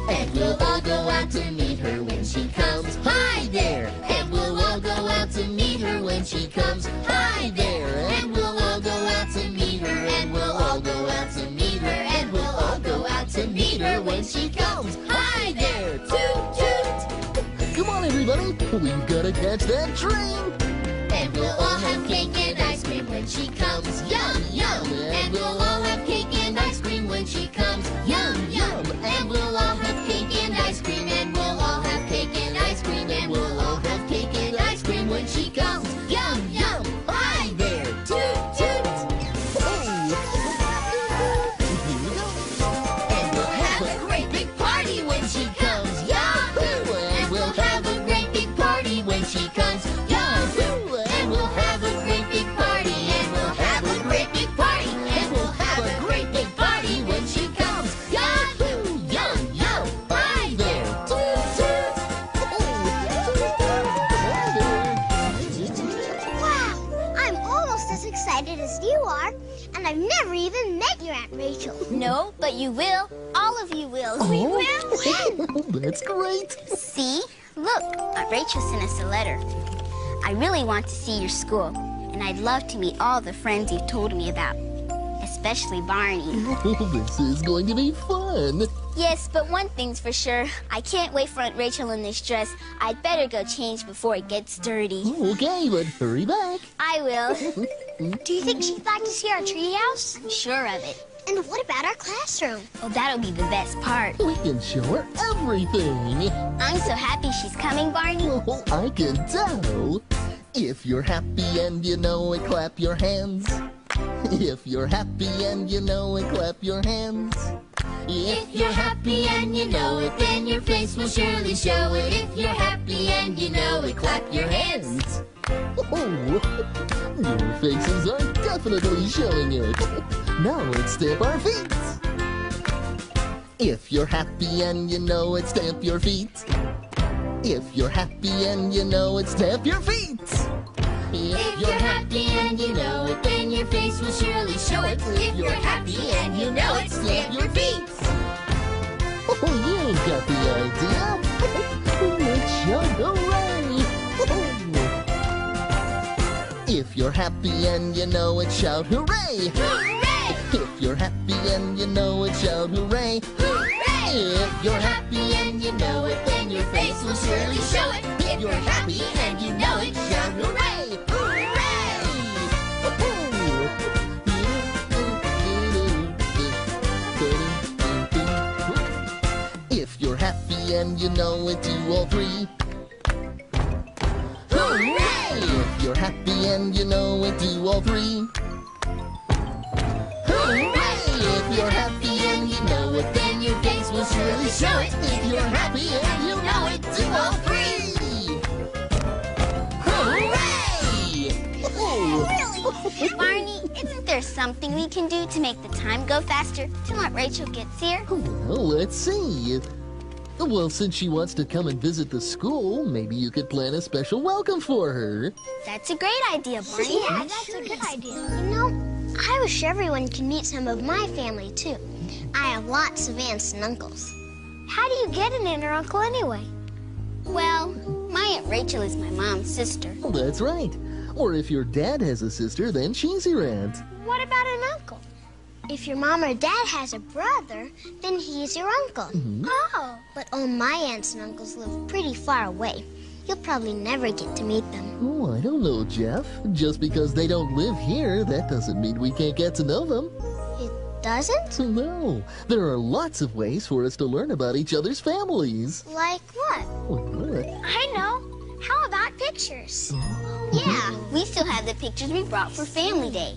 And we'll all go out to meet her when she comes. Hi there! And we'll all go out to meet her when she comes. Hi there! And we'll all go out to meet her. And we'll all go out to meet her. And we'll all go out to meet her when she comes. Hi there! Toot toot! Come on, everybody. We've got to catch that train. And we'll all have cake and ice cream when she comes. Yum, yum! And we'll all have cake and ice cream when she comes. Yum, yum! And we'll all have cake and ice cream. And we'll all have cake and ice cream. And we'll all have cake and ice cream when she comes. Yum, yum! Hi there! Toot, toot! And we'll have a great big party when she comes. Yahoo! And we'll have a great big party when she comes. Yahoo! And we'll have a great big party. And we'll have a great big party. And we'll have a great big party when she comes. Yahoo! Yum, yum! Hi there! Toot, toot! Wow, I'm almost as excited as you are, and I've never even met your Aunt Rachel. No, but you will. All of you will. We will? When? That's great. See? Look, Aunt Rachel sent us a letter. I really want to see your school, and I'd love to meet all the friends you've told me about, especially Barney. This is going to be fun. Yes, but one thing's for sure. I can't wait for Aunt Rachel in this dress. I'd better go change before it gets dirty. Okay, but hurry back. I will. Do you think she'd like to see our treehouse? I'm sure of it. And what about our classroom? Oh, that'll be the best part. We can show her everything. I'm so happy she's coming, Barney. Oh, I can tell. If you're happy and you know it, clap your hands. If you're happy and you know it, clap your hands. If you're happy and you know it, then your face will surely show it. If you're happy and you know it, clap your hands. Oh, your faces are definitely showing it. Now let's stamp our feet. If you're happy and you know it, stamp your feet. If you're happy and you know it, stamp your feet. If you're happy and you know it, then your face will surely show it. If you're happy and you know it, stamp your feet. Oh, you got the idea. Let's shout hooray. If you're happy and you know it, shout hooray. Hooray! If you're happy and you know it, shout hooray. Hooray! If you're happy and you know it, then your face will surely show it. If you're happy and you know it, shout hooray! Hooray! and you know it, do all three. Hooray! If you're happy and you know it, do all three. Hooray! If you're happy and you know it, then your face will surely show it. If you're happy and you know it, do all three. Hooray! Barney, isn't there something we can do to make the time go faster till Aunt Rachel gets here? Well, let's see. Well, since she wants to come and visit the school, maybe you could plan a special welcome for her. That's a great idea, Barney. Yeah, that's a good idea. You know, I wish everyone could meet some of my family, too. I have lots of aunts and uncles. How do you get an aunt or uncle anyway? Well, my Aunt Rachel is my mom's sister. Well, that's right. Or if your dad has a sister, then she's your aunt. What about an uncle? If your mom or dad has a brother, then he's your uncle. Oh, but all my aunts and uncles live pretty far away. You'll probably never get to meet them. Oh, I don't know, Jeff. Just because they don't live here, that doesn't mean we can't get to know them. It doesn't? No. There are lots of ways for us to learn about each other's families. Like what? Well, I know. How about pictures? Yeah, we still have the pictures we brought for Family Day.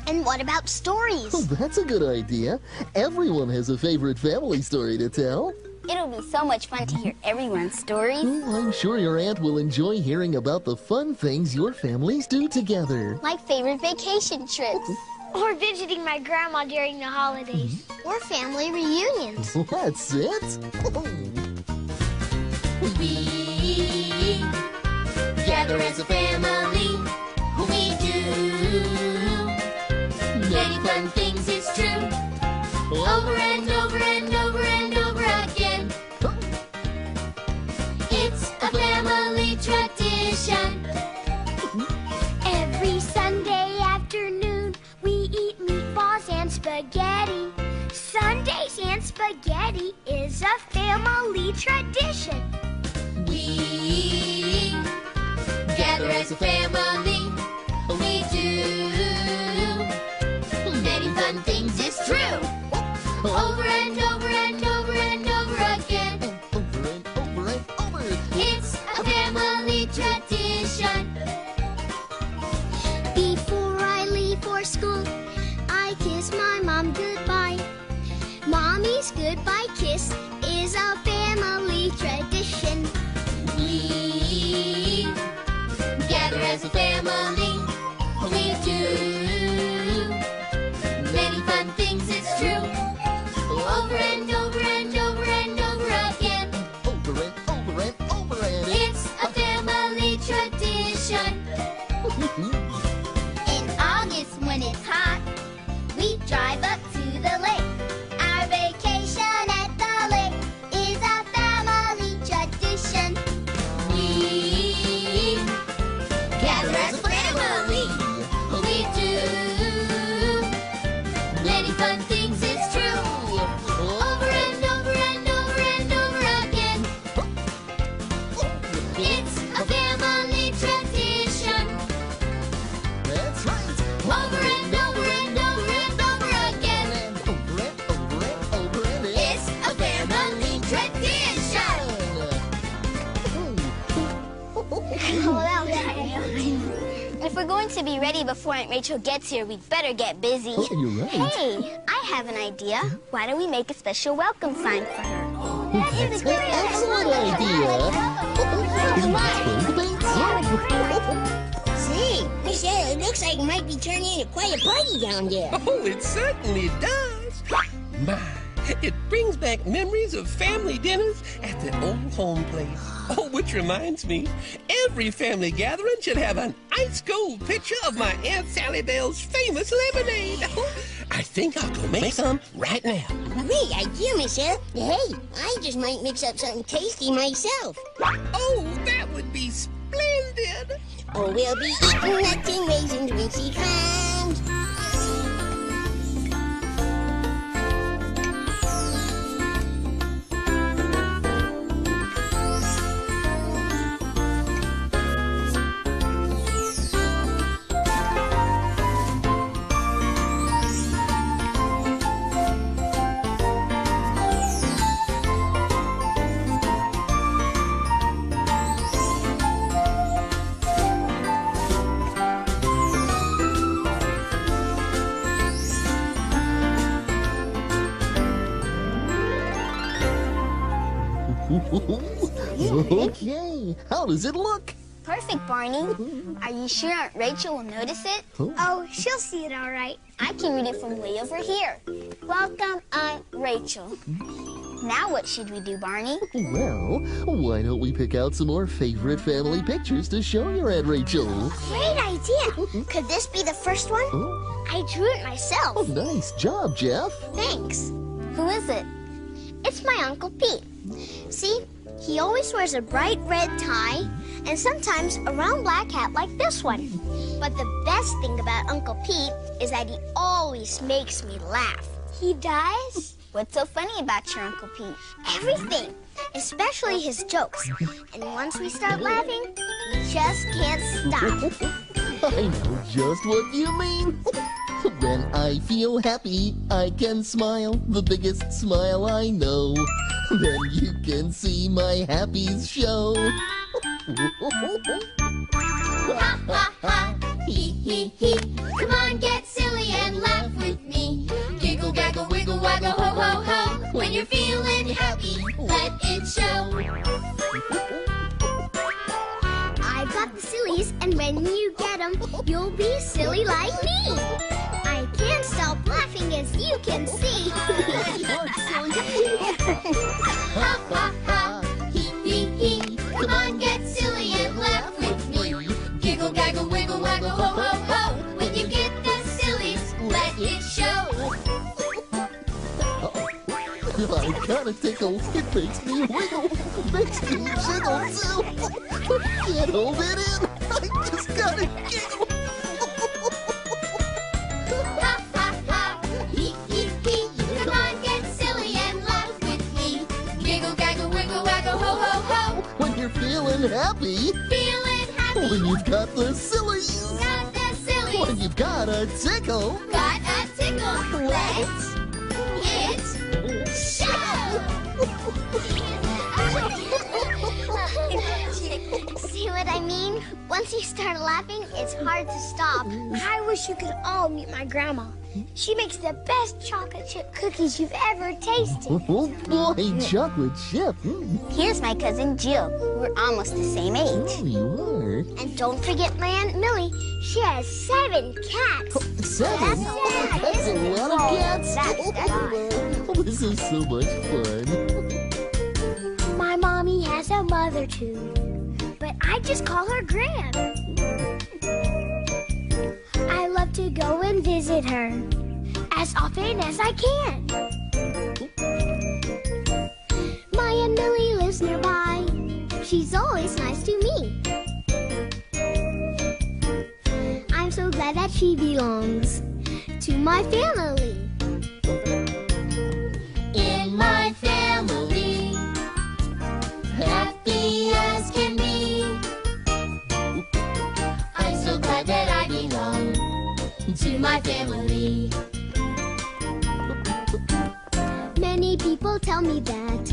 And what about stories? Oh, that's a good idea. Everyone has a favorite family story to tell. It'll be so much fun to hear everyone's stories. Oh, I'm sure your aunt will enjoy hearing about the fun things your families do together. Like favorite vacation trips. Or visiting my grandma during the holidays. Or family reunions. That's it. We gather as a family. We do many fun things, it's true. Over and over and over and over again. It's a family tradition. Every Sunday afternoon, we eat meatballs and spaghetti. Sundays and spaghetti is a family tradition. We gather as a family. We do many fun things, it's true. Over and over and over and over again. Over and over and over. It's a family tradition. Before I leave for school, I kiss my mom goodbye. Mommy's goodbye kiss is a family tradition. We gather as a family. We do many fun things, it's true. Over and over and over and over again. Over and over and over and It's a family tradition. In August when it's hot, we drive up to the lake. Our vacation at the lake is a family tradition. We gather as a family. We do many fun things, it's true. Over and over and over and over again. It's a family tradition. That's right. Over and over and over and over again. Over and over and over and It's a family tradition. If we're going to be ready before Aunt Rachel gets here, we'd better get busy. Oh, you're right. Hey, I have an idea. Why don't we make a special welcome sign for her? That's an excellent idea. Say, Miss Ella, it looks like it might be turning into quite a party down there. Oh, it certainly does. My, it brings back memories of family dinners at the old home place. Oh, which reminds me, every family gathering should have an ice cold picture of my Aunt Sally Bell's famous lemonade. I think I'll go make some right now. Great idea, Miss Ella. Hey, I just might mix up something tasty myself. Oh, that would be splendid. Oh, we'll be eating nuts and raisins when she comes. Okay, how does it look? Perfect, Barney. Are you sure Aunt Rachel will notice it? Oh, she'll see it all right. I can read it from way over here. Welcome, Aunt Rachel. Now what should we do, Barney? Well, why don't we pick out some more favorite family pictures to show your Aunt Rachel? Great idea. Could this be the first one? I drew it myself. Oh, nice job, Jeff. Thanks. Who is it? It's my Uncle Pete. See, he always wears a bright red tie and sometimes a round black hat like this one. But the best thing about Uncle Pete is that he always makes me laugh. He does? What's so funny about your Uncle Pete? Everything, especially his jokes. And once we start laughing, we just can't stop. I know just what you mean. When I feel happy, I can smile, the biggest smile I know. Then you can see my happy show. Ha ha ha, hee hee hee. Come on, get silly and laugh with me. Giggle, gaggle, wiggle, waggle, ho ho ho. When you're feeling happy, let it show. I've got the sillies, and when you get them, you'll be silly like me. I can't stop laughing, as you can see. Ha ha ha, hee hee hee. Come on, get silly and laugh with me. Giggle, gaggle, wiggle, waggle, ho ho ho. When you get the sillies, let it show. I got a tickle. It makes me wiggle. Makes me jiggle too. Can't hold it in. I just gotta giggle. Ha ha ha, hee hee hee. Come on, get silly and laugh with me. Giggle, gaggle, wiggle, waggle, ho ho ho. When you're feeling happy. Feeling happy. When you've got the sillies. Got the sillies. When you've got a tickle. Got a tickle. Let's it show. See what I mean? Once you start laughing, it's hard to stop. I wish you could all meet my grandma. She makes the best chocolate chip cookies you've ever tasted. Oh boy, chocolate chip. Here's my cousin Jill. We're almost the same age. Oh, you are. And don't forget my Aunt Millie. She has 7 cats. 7? That's a lot of cats. That's Oh, this is so much fun. My mommy has a mother too, but I just call her Gran. I love to go and visit her as often as I can. My Aunt Millie lives nearby. She's always nice to me. I'm so glad that she belongs to my family. In my family, happy as can be. I'm so glad that I belong to my family. Many people tell me that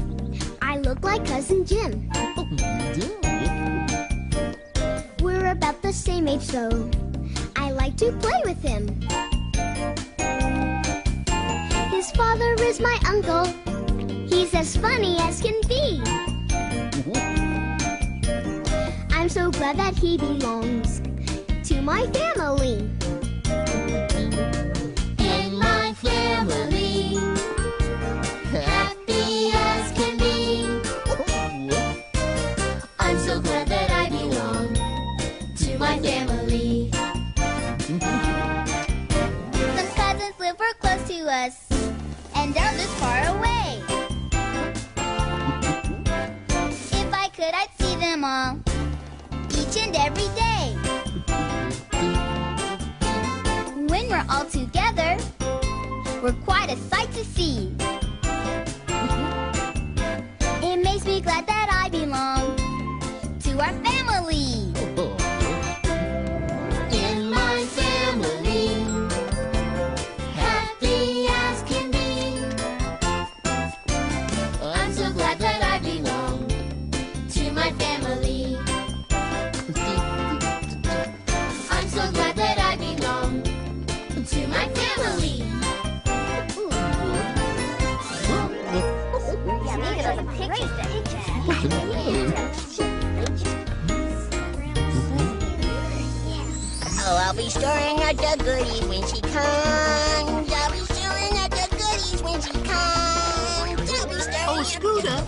I look like Cousin Jim. You do. We're about the same age though. I like to play with him. His father is my uncle. He's as funny as can be. I'm so glad that he belongs to my family. In my family, happy as can be. I'm so glad that I belong to my family. Some cousins live real close to us, and others far away. If I could, I'd see them all, each and every day. When we're all together, we're quite a sight to see. It makes me glad that I belong to our family. In my family, happy as can be. I'm so glad that I belong to my family. I'm so glad that I belong to my family. Yeah, look at those pictures that he has. I'll be staring at the goodies when she comes. I'll be staring at the goodies when she comes. I'll be staring Oh, Scooter.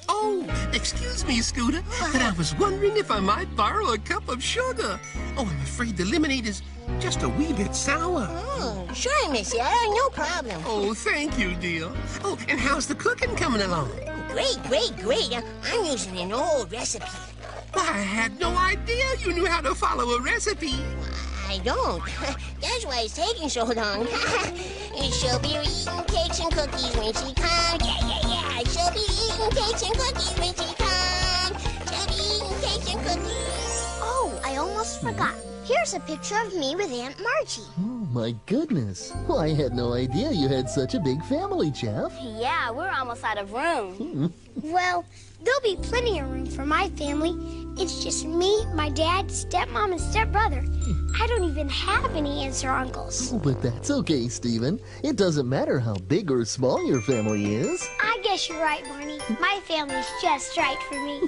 Oh, excuse me, Scooter, but I was wondering if I might borrow a cup of sugar. Oh, I'm afraid the lemonade is just a wee bit sour. Oh, sure, Miss Sarah, no problem. Oh, thank you, dear. Oh, and how's the cooking coming along? Great, great, great. I'm using an old recipe. Why, I had no idea you knew how to follow a recipe. I don't. That's why it's taking so long. She'll be eating cakes and cookies when she comes. Yeah. She'll be eating cakes and cookies when she comes. She'll be eating cakes and cookies. Oh, I almost forgot. Here's a picture of me with Aunt Margie. Oh, my goodness. Well, I had no idea you had such a big family, Jeff. Yeah, we're almost out of room. Well, there'll be plenty of room for my family. It's just me, my dad, stepmom, and stepbrother. I don't even have any aunts or uncles. Oh, but that's okay, Stephen. It doesn't matter how big or small your family is. I guess you're right, Barney. My family's just right for me.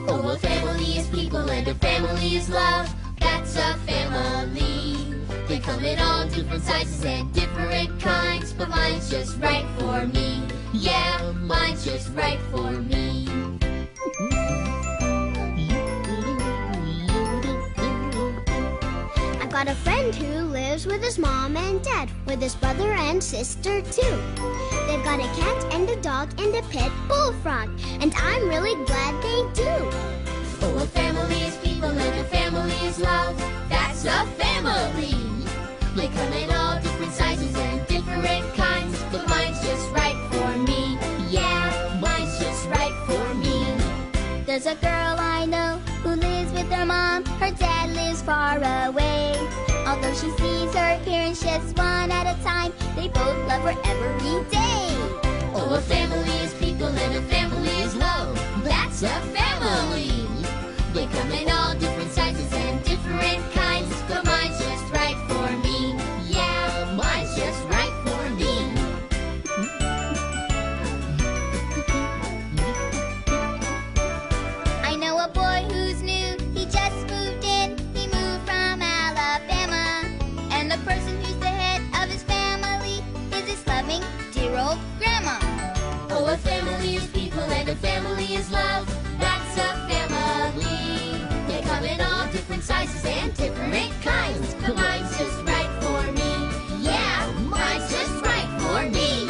Oh, a family is people and a family is love. That's a family. They come in all different sizes and different kinds, but mine's just right for me. Yeah, mine's just right for me. I've got a friend who lives with his mom and dad, with his brother and sister too. They've got a cat and a dog and a pet bullfrog, and I'm really glad they do. Oh, a family is people and a family is love. That's a family. They come in all different sizes and different kinds, but mine's just right for me. Yeah, mine's just right for me. There's a girl I know who lives with her mom. Her dad lives far away. Although she sees her parents just one at a time, they both love her every day. Oh, a family is people and a family is love. That's a family. They come in all different sizes and different kinds, but mine's just right for me. Yeah, mine's just right for me. I know a boy who's new, he just moved in. He moved from Alabama. And the person who's the head of his family is his loving, dear old grandma. Oh, a family is people and a family is love. That's a family. They come in all different sizes and different kinds, but mine's just right for me. Yeah, mine's just right for me.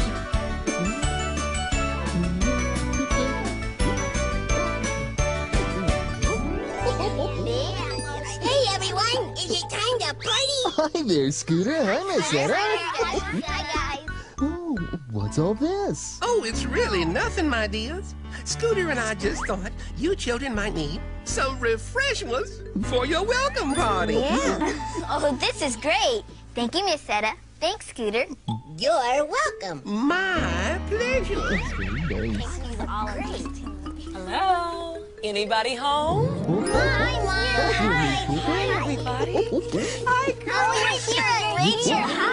Hey, everyone. Is it time to party? Hi there, Scooter. Hi, Miss Sarah. Hi, guys. Oh, what's all this? Oh, it's really nothing, my dears. Scooter and I just thought you children might need some refreshments for your welcome party. Yeah. Oh, this is great. Thank you, Miss Seta. Thanks, Scooter. You're welcome. My pleasure. Very nice. All great. Hello? Anybody home? Hi, Mom. Hi, everybody. Hi, girl. You're here. Rachel. Hi.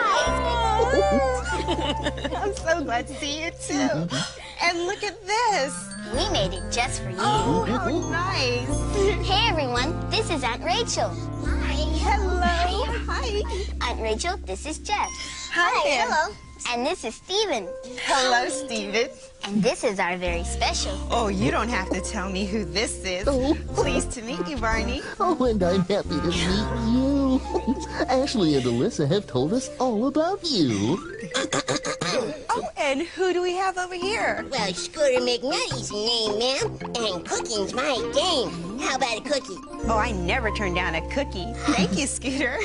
I'm so glad to see you too. And look at this. We made it just for you. Oh, how nice. Hey, everyone. This is Aunt Rachel. Hi. Hello. Hi. Aunt Rachel, this is Jeff. Hi. Hello. And this is Steven. Hello, Steven. And this is our very special. Oh, you don't have to tell me who this is. Oh. Pleased to meet you, Barney. Oh, and I'm happy to meet you. Ashley and Alyssa have told us all about you. Oh, and who do we have over here? Well, Scooter McNutty's the name, ma'am. And cooking's my game. How about a cookie? Oh, I never turn down a cookie. Thank you, Scooter.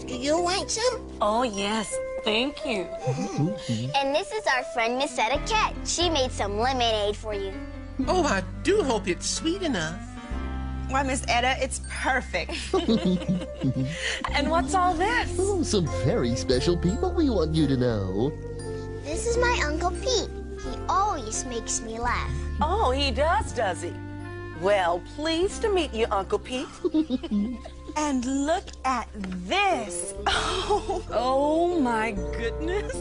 Do you want some? Oh, yes. Thank you. And this is our friend Miss Etta Cat. She made some lemonade for you. Oh, I do hope it's sweet enough. Why, Miss Etta, it's perfect. And what's all this? Oh, some very special people we want you to know. This is my Uncle Pete. He always makes me laugh. Oh, he does he? Well, pleased to meet you, Uncle Pete. And look at this. Oh, my goodness.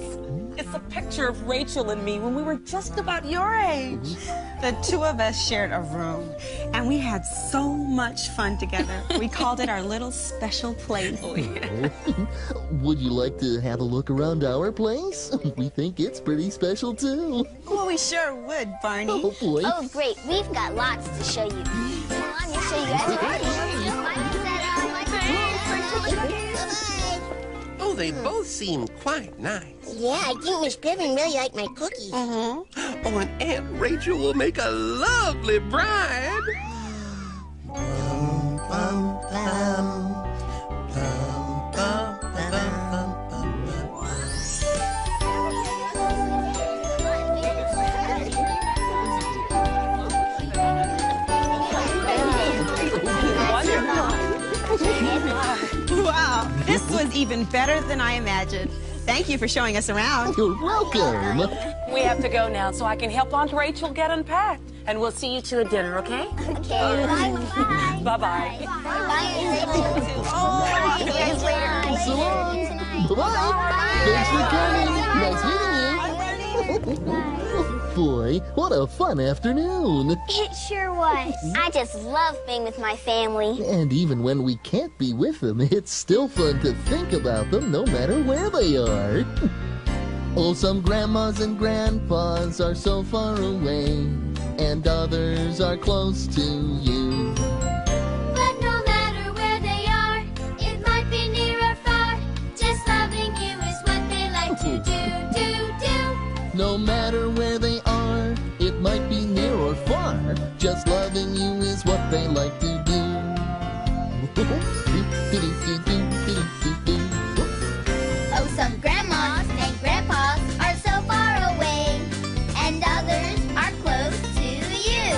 It's a picture of Rachel and me when we were just about your age. The two of us shared a room, and we had so much fun together. We called it our little special place. Oh, yeah. Would you like to have a look around our place? We think it's pretty special, too. Well, we sure would, Barney. Oh, boy. Oh, great. We've got lots to show you. Come on, let me show you Oh, they both seem quite nice. Yeah, I think Miss Griffin really liked my cookies. Oh, and Aunt Rachel will make a lovely bride. Wow, this was even better than I imagined. Thank you for showing us around. You're welcome. We have to go now so I can help Aunt Rachel get unpacked. And we'll see you two at dinner, okay? Okay. Bye-bye. Bye-bye. Bye. See you guys later. So long. Bye-bye. Thanks for coming. Nice meeting you. Boy, what a fun afternoon. It sure was. I just love being with my family. And even when we can't be with them, it's still fun to think about them no matter where they are. Oh, some grandmas and grandpas are so far away, and others are close to you. But no matter where they are, it might be near or far. Just loving you is what they like to do. No matter where they are, it might be near or far. Just loving you is what they like to do. Oh, some grandmas and grandpas are so far away, and others are close to you.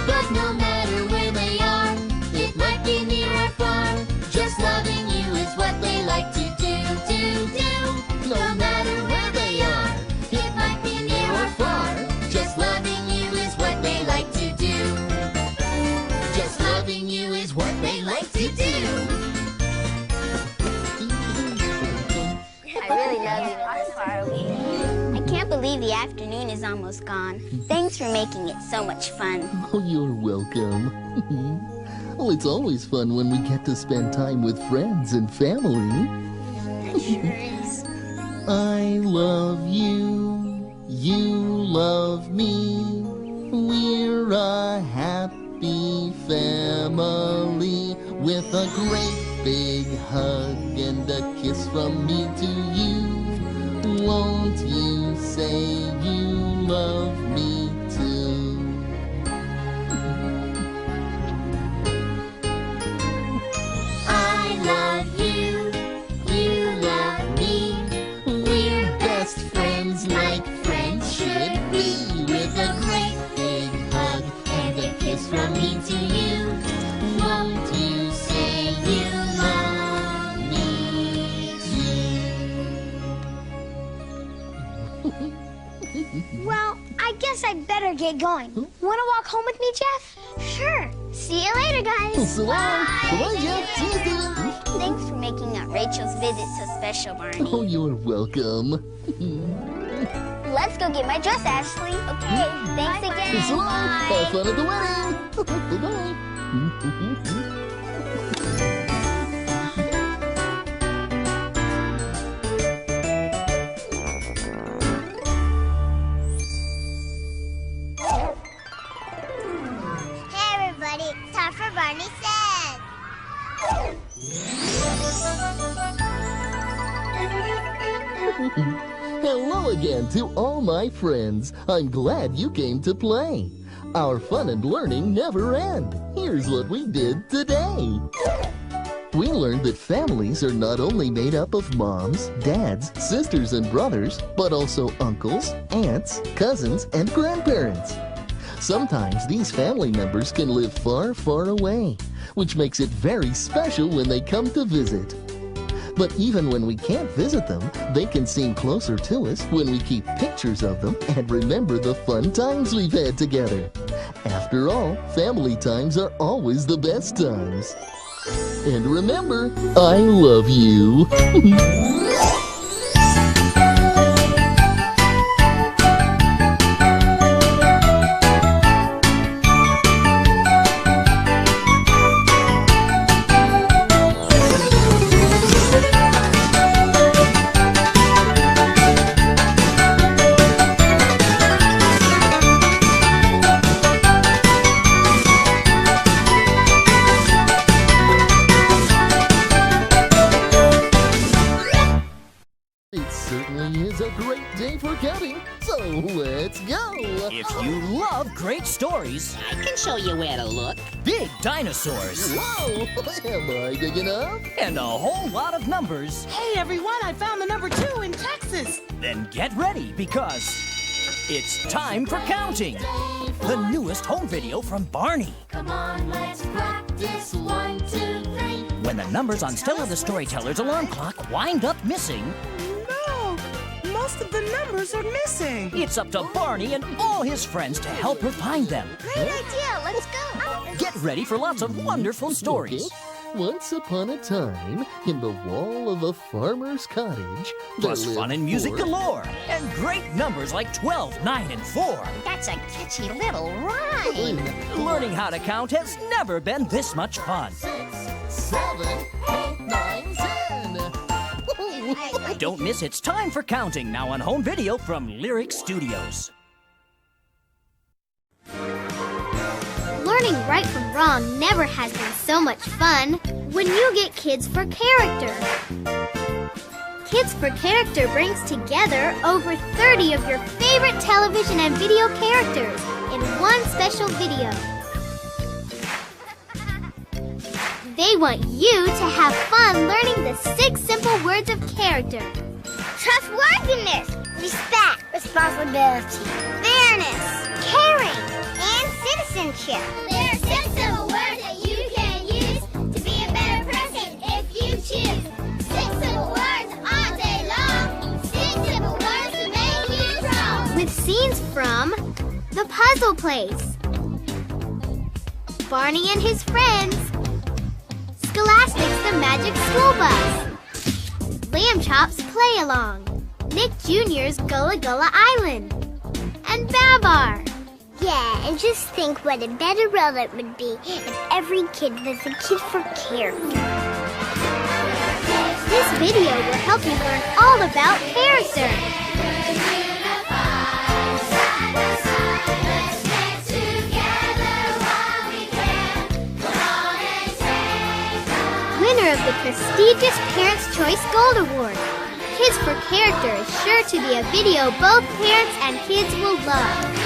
But no matter where they are, it might be near or far. Just loving you is what they like to do. No matter where they are, it might be near or far. Just loving you is what they like to do. Just loving you is what they like to do. I really love you this far away. I can't believe the afternoon is almost gone. Thanks for making it so much fun. Oh, you're welcome. Well, it's always fun when we get to spend time with friends and family. It sure is. I love you, you love me. We're a happy family with a great big hug and a kiss from me to you. Won't you say you love me too? I love you, you love me. We're best friends like friends should be. With a great big hug and a kiss from me to you. Won't you say you love me Well, I guess I'd better get going. Want to walk home with me, Jeff? Sure. See you later, guys. So long. Bye, Jeff. See you, Steven. Thanks for making Aunt Rachel's visit so special, Barney. Oh, you're welcome. Let's go get my dress, Ashley. Okay, thanks again. So long. Bye. Have fun at the wedding. Bye-bye. Hey, everybody. It's time for Barney Says. Hello again to all my friends. I'm glad you came to play. Our fun and learning never end. Here's what we did today. We learned that families are not only made up of moms, dads, sisters, and brothers, but also uncles, aunts, cousins, and grandparents. Sometimes these family members can live far, far away, which makes it very special when they come to visit. But even when we can't visit them, they can seem closer to us when we keep pictures of them and remember the fun times we've had together. After all, family times are always the best times. And remember, I love you. It certainly is a great day for counting, so let's go! If you love great stories, I can show you where to look. Big dinosaurs. Whoa! Am I big enough? And a whole lot of numbers. Hey, everyone, I found the number 2 in Texas. Then get ready because it's time for counting. The newest home video from Barney. Come on, let's practice. 1, 2, 3. When the numbers on Stella the Storyteller's alarm clock wind up missing, Most of the numbers are missing. it's up to Barney and all his friends to help her find them. Great idea. Let's go. Get ready for lots of wonderful stories. Okay. Once upon a time, in the wall of a farmer's cottage, Plus there fun lived and music 4 galore. And great numbers like 12, 9, and 4. That's a catchy little rhyme. Learning how to count has never been this much fun. 6, 7, 8, 9, 10. Don't miss It's Time for Counting, now on home video from Lyric Studios. Learning right from wrong never has been so much fun when you get Kids for Character. Kids for Character brings together over 30 of your favorite television and video characters in one special video. They want you to have fun learning the 6 simple words of character. Trustworthiness, respect, responsibility, fairness, caring, and citizenship. There are 6 simple words that you can use to be a better person if you choose. 6 simple words all day long. 6 simple words to make you strong. With scenes from The Puzzle Place, Barney and his friends, Scholastic's The Magic School Bus, Lamb Chop's Play Along, Nick Jr.'s Gullah Gullah Island, and Babar. Yeah, and just think what a better world it would be if every kid was a kid for character. This video will help you learn all about character. Winner of the prestigious Parents' Choice Gold Award. Kids for Character is sure to be a video both parents and kids will love.